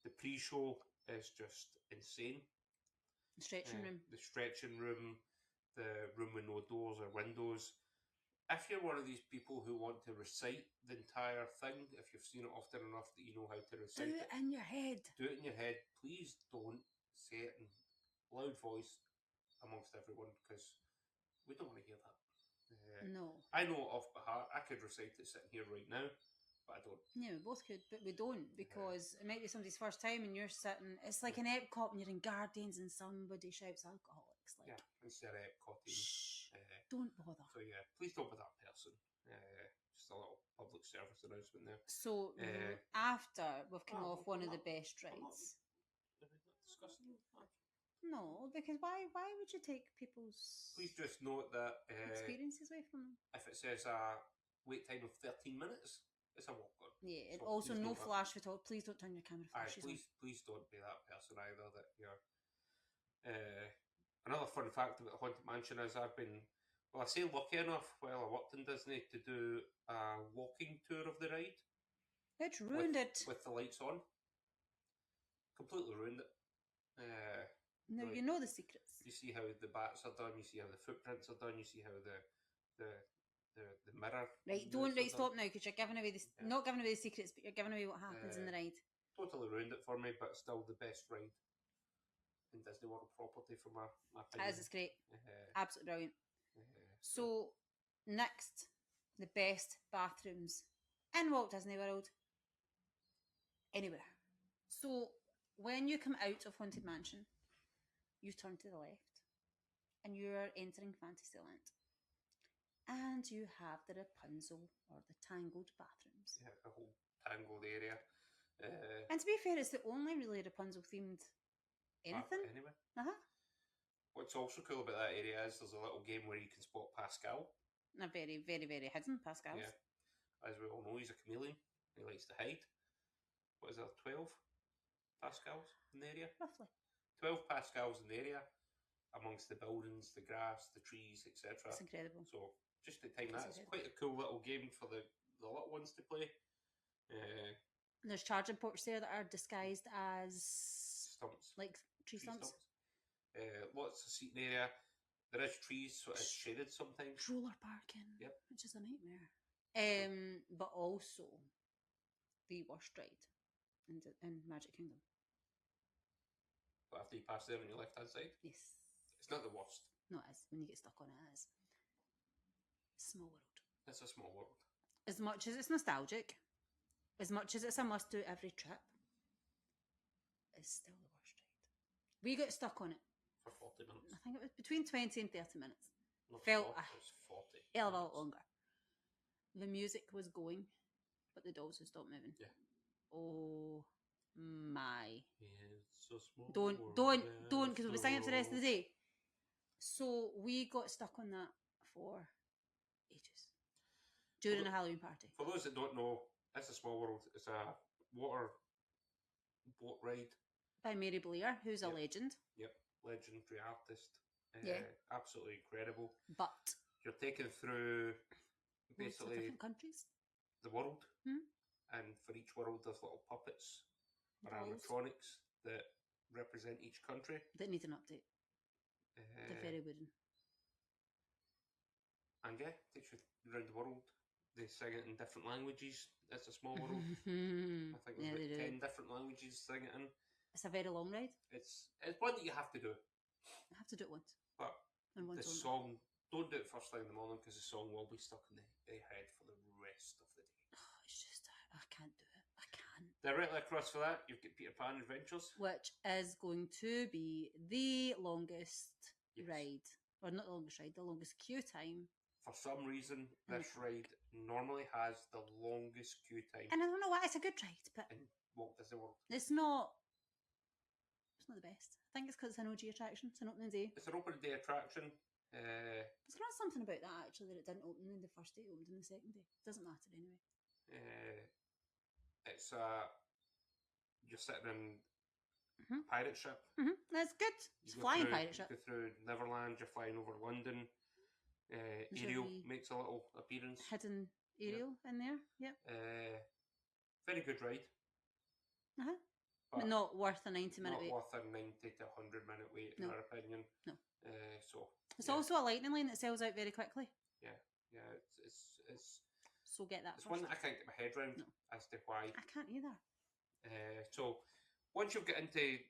The pre-show is just insane. The stretching room. The stretching room. The room with no doors or windows. If you're one of these people who want to recite the entire thing, if you've seen it often enough that you know how to recite it. Do it in your head. Do it in your head. Please don't say it in loud voice amongst everyone, because we don't want to hear that. No. I know it off by heart. I could recite it sitting here right now, but I don't. Yeah, we both could, but we don't, because it might be somebody's first time and you're sitting. It's like an Epcot when you're in Guardians and somebody shouts alcoholics. Like, instead of Epcot. Don't bother. So please don't be that person. Just a little public service announcement there. So after we've come off one of the best rides. Are we not discussing that? No, because why would you take people's Please just note that experiences away from them? If it says a wait time of 13 minutes, It's a walk on. Yeah, and So also please no don't flash photo. Please don't turn your camera Aye, flashes on. please don't be that person either. That you're. Another fun fact about the Haunted Mansion is I say lucky enough while I worked in Disney to do a walking tour of the ride. It ruined it. With the lights on. Completely ruined it. Now you know the secrets. You see how the bats are done. You see how the footprints are done. You see how the mirror. Right, don't stop now because you're giving away not giving away the secrets, but you're giving away what happens in the ride. Totally ruined it for me, but still the best ride in Disney World property for my opinion. As it's great, absolutely brilliant. So next, the best bathrooms in Walt Disney World, anywhere. So when you come out of Haunted Mansion, you turn to the left, and you are entering Fantasyland. And you have the Rapunzel or the Tangled bathrooms. Yeah, the whole Tangled area. And to be fair, it's the only really Rapunzel themed anything. Anyway. What's also cool about that area is there's a little game where you can spot Pascal. A very, very, very hidden Pascal. Yeah. As we all know, he's a chameleon. He likes to hide. What is there, 12 Pascals in the area? Roughly. 12 Pascals in the area amongst the buildings, the grass, the trees, etc. It's incredible. So just to time that, it's quite a cool little game for the little ones to play. There's charging ports there that are disguised as stumps, like tree stumps. Lots of seating area. There is trees, so it's shaded sometimes. Roller parking, which is a nightmare. But also the worst ride in Magic Kingdom. But after you pass there on your left hand side? Yes. It's not the worst. No, it is. When you get stuck on it, it is. Small World. It's a small world. As much as it's nostalgic, as much as it's a must do every trip, it's still the worst ride. We got stuck on it for 40 minutes. I think it was between 20 and 30 minutes. No, Felt it was 40. Hell of a lot longer. The music was going, but the dolls would stop moving. Yeah. Oh my. It's so small. Don't, because we'll be singing it for the rest of the day. So we got stuck on that for ages during a Halloween party. For those that don't know, it's a Small World. It's a water boat ride by Mary Blair, who's a legend. Yep, legendary artist. Yeah, absolutely incredible. But you're taken through basically different countries, the world, and for each world there's little puppets or animatronics that represent each country that need an update. They're very wooden. And yeah, takes you around the world. They sing it in different languages. It's a small world. I think there's about 10 different languages sing it in. It's a very long ride. It's one that you have to do. I have to do it once. But the song, don't do it first thing in the morning because the song will be stuck in the head for the rest of the day. Oh, it's just, I can't do it. I can't. Directly across for that, you've got Peter Pan Adventures. Which is going to be the longest ride. Or not the longest ride, the longest queue time. For some reason, this ride normally has the longest queue time. And I don't know why, it's a good ride, but in Walt Disney World. It's not the best. I think it's because it's an OG attraction. It's an opening day. It's an opening day attraction. There's not something about that actually that it didn't open in the first day, it opened in the second day. It doesn't matter anyway. It's you're sitting in a pirate ship. That's good. It's flying pirate ship. You go through Neverland. You're flying over London. Ariel makes a little appearance. Hidden Ariel in there. Yep. Very good ride. But not worth a 90-minute wait. Not worth a 90 to 100-minute wait, in our opinion. No. So it's also a lightning lane that sells out very quickly. Yeah. It's so get that. It's one that I can't get my head around as to why. I can't either. So once you've got into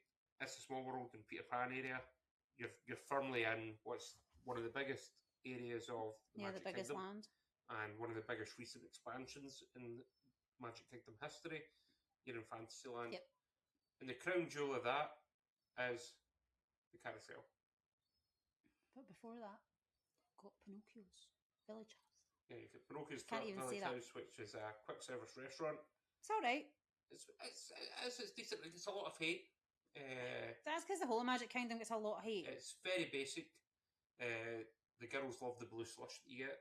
It's a Small World and Peter Pan area, you're firmly in what's one of the biggest areas of the Magic biggest Kingdom, land, and one of the biggest recent expansions in Magic Kingdom history. You're in Fantasyland. Yep. And the crown jewel of that is the carousel. But before that, got Pinocchio's Village House. Yeah, you've got Pinocchio's Village House, which is a quick service restaurant. It's alright. It's decent. It gets a lot of hate. That's because the whole Magic Kingdom gets a lot of hate. It's very basic. The girls love the blue slush that you get.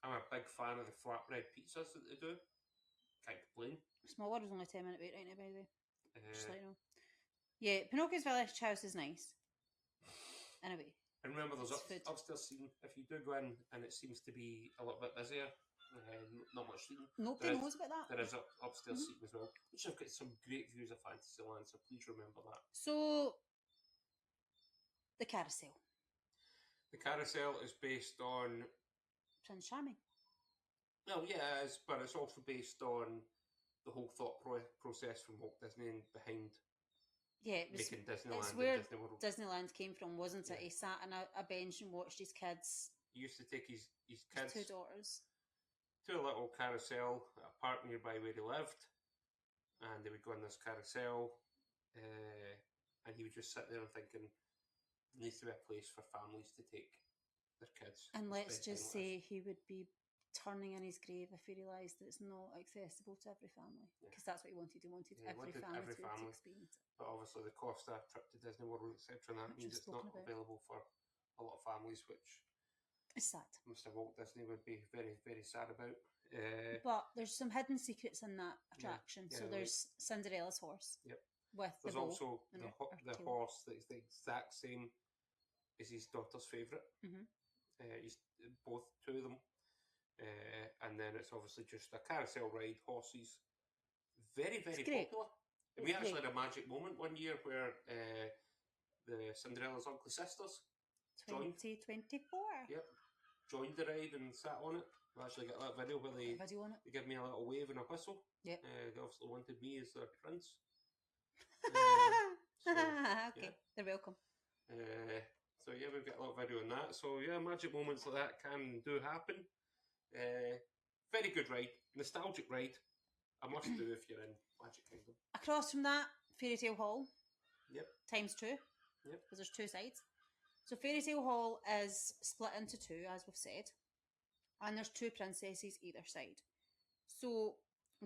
I'm a big fan of the flatbread pizzas that they do. Can't complain. Smaller is only 10-minute wait right now, by the way. Just let you know. Yeah, Pinocchio's Village House is nice. In a way. And remember, there's upstairs seating. If you do go in and it seems to be a little bit busier, not much seating. Nobody knows about that. There is upstairs seating as well, which have got some great views of Fantasyland, so please remember that. So, the carousel. The carousel is based on Prince Charming. Well, yeah, it is, but it's also based on the whole thought process from Walt Disney and behind making Disneyland it's where and Disney World. Disneyland came from, wasn't it? He sat on a bench and watched his kids. He used to take his kids, 2 daughters, to a little carousel at a park nearby where they lived, and they would go on this carousel, and he would just sit there and thinking, there needs to be a place for families to take their kids. And let's just say he would be turning in his grave if he realised that it's not accessible to every family, because that's what he wanted. He wanted every family to experience it. But obviously the cost of a trip to Disney World, etc., and that means it's not available for a lot of families, which is sad. Mr. Walt Disney would be very, very sad about. But there's some hidden secrets in that attraction. So there's Cinderella's horse. Yep. There's also the horse that is the exact same as his daughter's favourite. He's both 2 of them. And then it's obviously just a carousel ride, horses. Very, very popular. And we actually had a magic moment one year where the Cinderella's ugly sisters 2024. Yep. Joined the ride and sat on it. We actually got that video where they give me a little wave and a whistle. Yep. They obviously wanted me as their prince. Okay, they're welcome. So yeah, we've got a little video on that. So yeah, magic moments like that can do happen. Very good ride, nostalgic ride. A must do if you're in Magic Kingdom. Across from that, Fairy Tale Hall. Yep. Times 2. Yep. Because there's 2 sides. So Fairy Tale Hall is split into 2, as we've said, and there's 2 princesses either side. So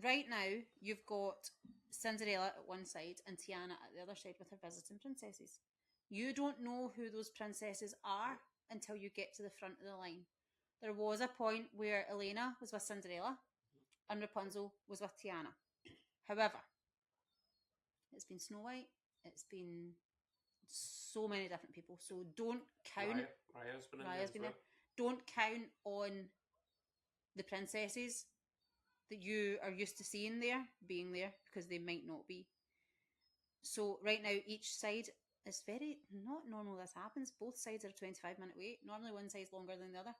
right now you've got Cinderella at one side and Tiana at the other side with her visiting princesses. You don't know who those princesses are until you get to the front of the line. There was a point where Elena was with Cinderella and Rapunzel was with Tiana. However, it's been Snow White, it's been so many different people, so don't count. Raya's been there. Don't count on the princesses that you are used to seeing there being there, because they might not be. So right now each side is very not normal. This happens. Both sides are a 25-minute wait. Normally one side's longer than the other.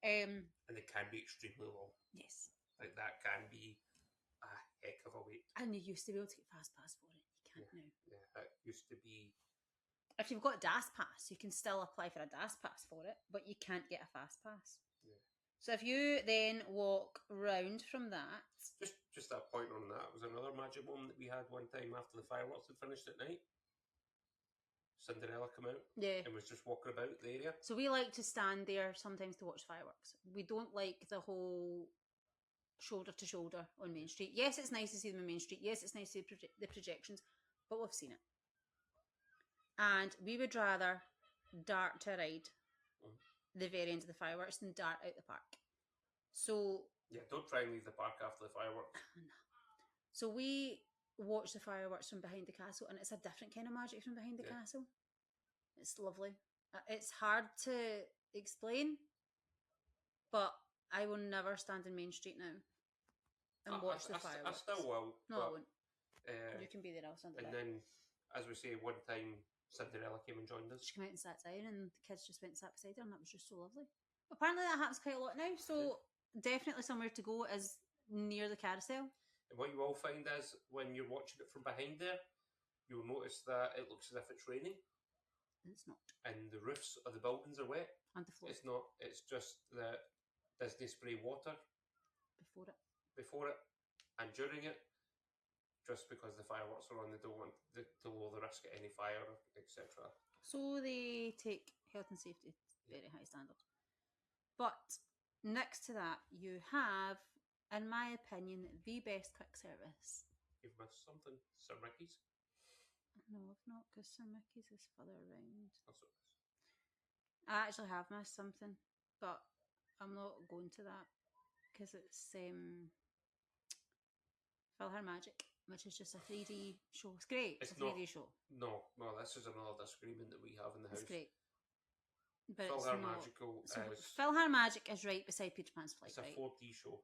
And they can be extremely long. Yes. Like that can be a heck of a wait. And you used to be able to get fast pass for it. You can't now. Yeah, that used to be. If you've got a DAS pass, you can still apply for a DAS pass for it, but you can't get a fast pass. Yeah. So if you then walk round from that, just that point on that was another magic moment that we had one time after the fireworks had finished at night. Cinderella came out and was just walking about the area. So we like to stand there sometimes to watch fireworks. We don't like the whole shoulder to shoulder on Main Street. Yes, it's nice to see them on Main Street. Yes, it's nice to see the projections, but we've seen it. And we would rather dart to a ride the very end of the fireworks than dart out the park. So yeah, don't try and leave the park after the fireworks. No. So we watch the fireworks from behind the castle, and it's a different kind of magic from behind the castle. It's lovely. It's hard to explain, but I will never stand in Main Street now and watch the fireworks. I still will. No, I won't. You can be there, I'll stand there. And then, as we say, one time Cinderella came and joined us. She came out and sat down, and the kids just went and sat beside her, and that was just so lovely. Apparently that happens quite a lot now, so definitely somewhere to go is near the carousel. And what you will find is, when you're watching it from behind there, you'll notice that it looks as if it's raining. It's not. And the roofs of the buildings are wet. And the floor. It's not. It's just that Disney spray water before it and during it, just because the fireworks are on. They don't want to lower the risk of any fire, etc. So they take health and safety very high standard. But next to that, you have, in my opinion, the best quick service. You've missed something. Sir Mickey's? No, I've not, because Sir Mickey's is further around. That's what it is. I actually have missed something, but I'm not going to that because it's PhilharMagic, which is just a 3D show. It's great. It's a 3D show. No, this is another disagreement that we have in the house. It's great. But PhilharMagic is right beside Peter Pan's Flight. It's a 4D show.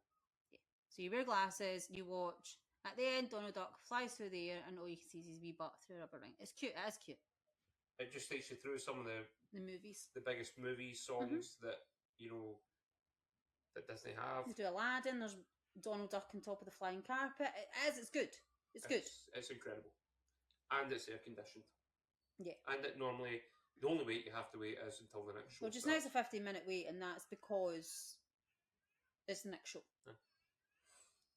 Yeah. So you wear glasses, you watch. At the end, Donald Duck flies through the air, and all you can see is his wee butt through a rubber ring. It's cute. It is cute. It just takes you through some of the movies, the biggest movie songs that that Disney have. They do Aladdin. There's Donald Duck on top of the flying carpet. It's good. It's good. It's incredible, and it's air conditioned. Yeah. And it normally the only wait you have to wait is until the next show. Well, just now it's a 15-minute wait, and that's because it's the next show. Yeah.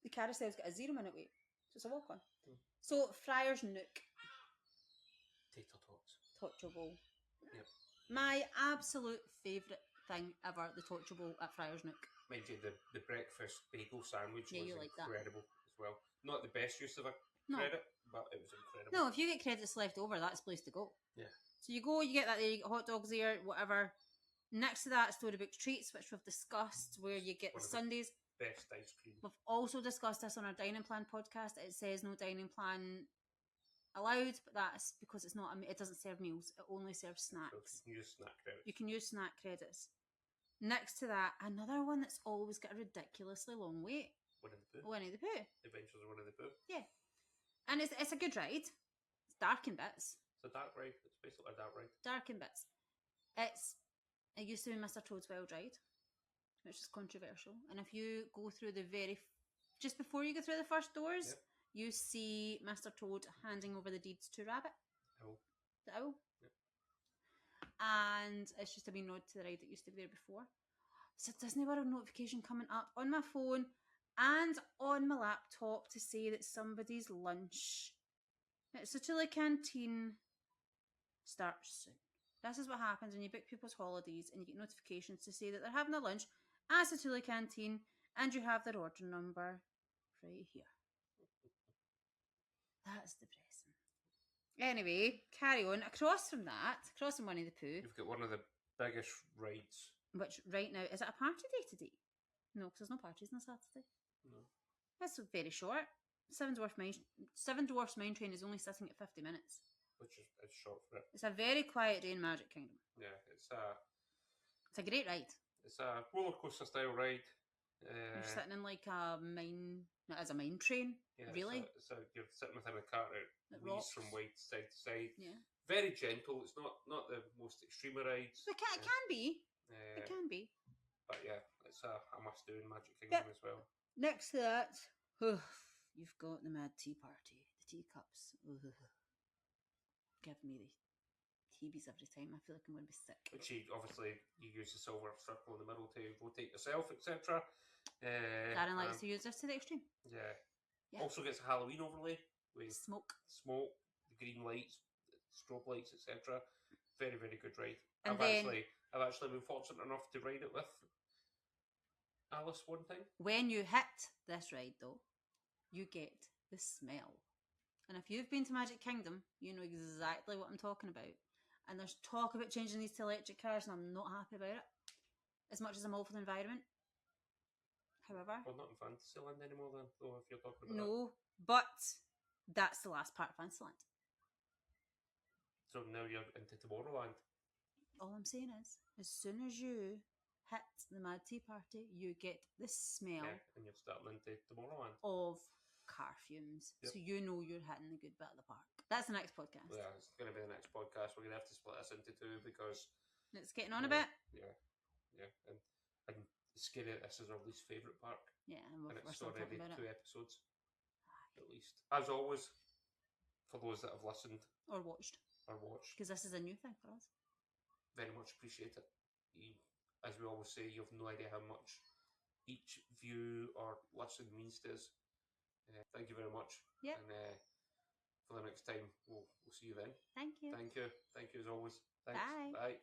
The carousel's got a 0-minute wait, so it's a walk on. So Friar's Nook. Tater tots. Torture bowl. Yep. My absolute favourite thing ever, the torture bowl at Friar's Nook. Mind you, the breakfast bagel sandwich was incredible as well. Not the best use of a credit, but it was incredible. No, if you get credits left over, that's the place to go. Yeah. So you go, you get that there, you get hot dogs there, whatever. Next to that, Storybook Treats, which we've discussed, where you get the Sundays. Best ice cream. We've also discussed this on our dining plan podcast. It says no dining plan allowed, but that's because it's not. It doesn't serve meals. It only serves snacks. So you can use snack credits. You can use snack credits. Next to that, another one that's always got a ridiculously long wait. Winnie the Pooh. Adventures of Winnie the Pooh. Yeah, and it's a good ride. It's dark in bits. It's a dark ride. It's basically a dark ride. Dark in bits. It used to be Mr. Toad's Wild Ride, which is controversial. And if you go through just before you go through the first doors, you see Mr. Toad handing over the deeds to Rabbit. Owl. The owl. Yep. And it's just a wee nod to the ride that used to be there before. It's a Disney World notification coming up on my phone and on my laptop to say that somebody's lunch at Satula Canteen starts soon. This is what happens when you book people's holidays and you get notifications to say that they're having a lunch at Satula Canteen and you have their order number right here. That's depressing. Anyway, carry on. Across from Winnie the Pooh, you've got one of the biggest rides. Which right now, is it a party day today? No, because there's no parties on a Saturday. No. That's very short. Seven Dwarfs Mine Train is only sitting at 50 minutes. Which is short for it. It's a very quiet day in Magic Kingdom. Yeah, it's a great ride. It's a roller coaster style ride. You're sitting in like a mine, not as a mine train. Yeah, really. So you're sitting within a cart. It weaves from side to side. Yeah. Very gentle. It's not the most extreme of rides. It can be. It can be. But yeah, it's a must do in Magic Kingdom as well. Next to that, you've got the Mad Tea Party. The teacups. Give me the heebies every time. I feel like I'm going to be sick. Which obviously you use the silver circle in the middle to rotate yourself, etc. Darren likes to use this to the extreme. Yeah. Also gets a Halloween overlay with smoke, the green lights, strobe lights, etc. Very, very good ride. And I've actually been fortunate enough to ride it with Alice one time. When you hit this ride, though, you get the smell. And if you've been to Magic Kingdom, you know exactly what I'm talking about. And there's talk about changing these to electric cars, and I'm not happy about it. As much as I'm all for the environment. However... We're not in Fantasyland anymore then, though, if you're talking about No, but that's the last part of Fantasyland. So now you're into Tomorrowland. All I'm saying is, as soon as you hit the Mad Tea Party, you get the smell and you're starting into Tomorrowland of car fumes. So you know you're hitting the good bit of the park. That's the next podcast. Yeah, it's going to be the next podcast. We're going to have to split this into two because it's getting on a bit. Yeah, and scary. This is our least favourite park. Yeah, and we're it's still already talking about 2 episodes at least. As always, for those that have listened or watched, because this is a new thing for us. Very much appreciate it. As we always say, you have no idea how much each view or listen means to us. Thank you very much. Yeah. And for the next time, we'll see you then. Thank you. Thank you as always. Thanks. Bye. Bye.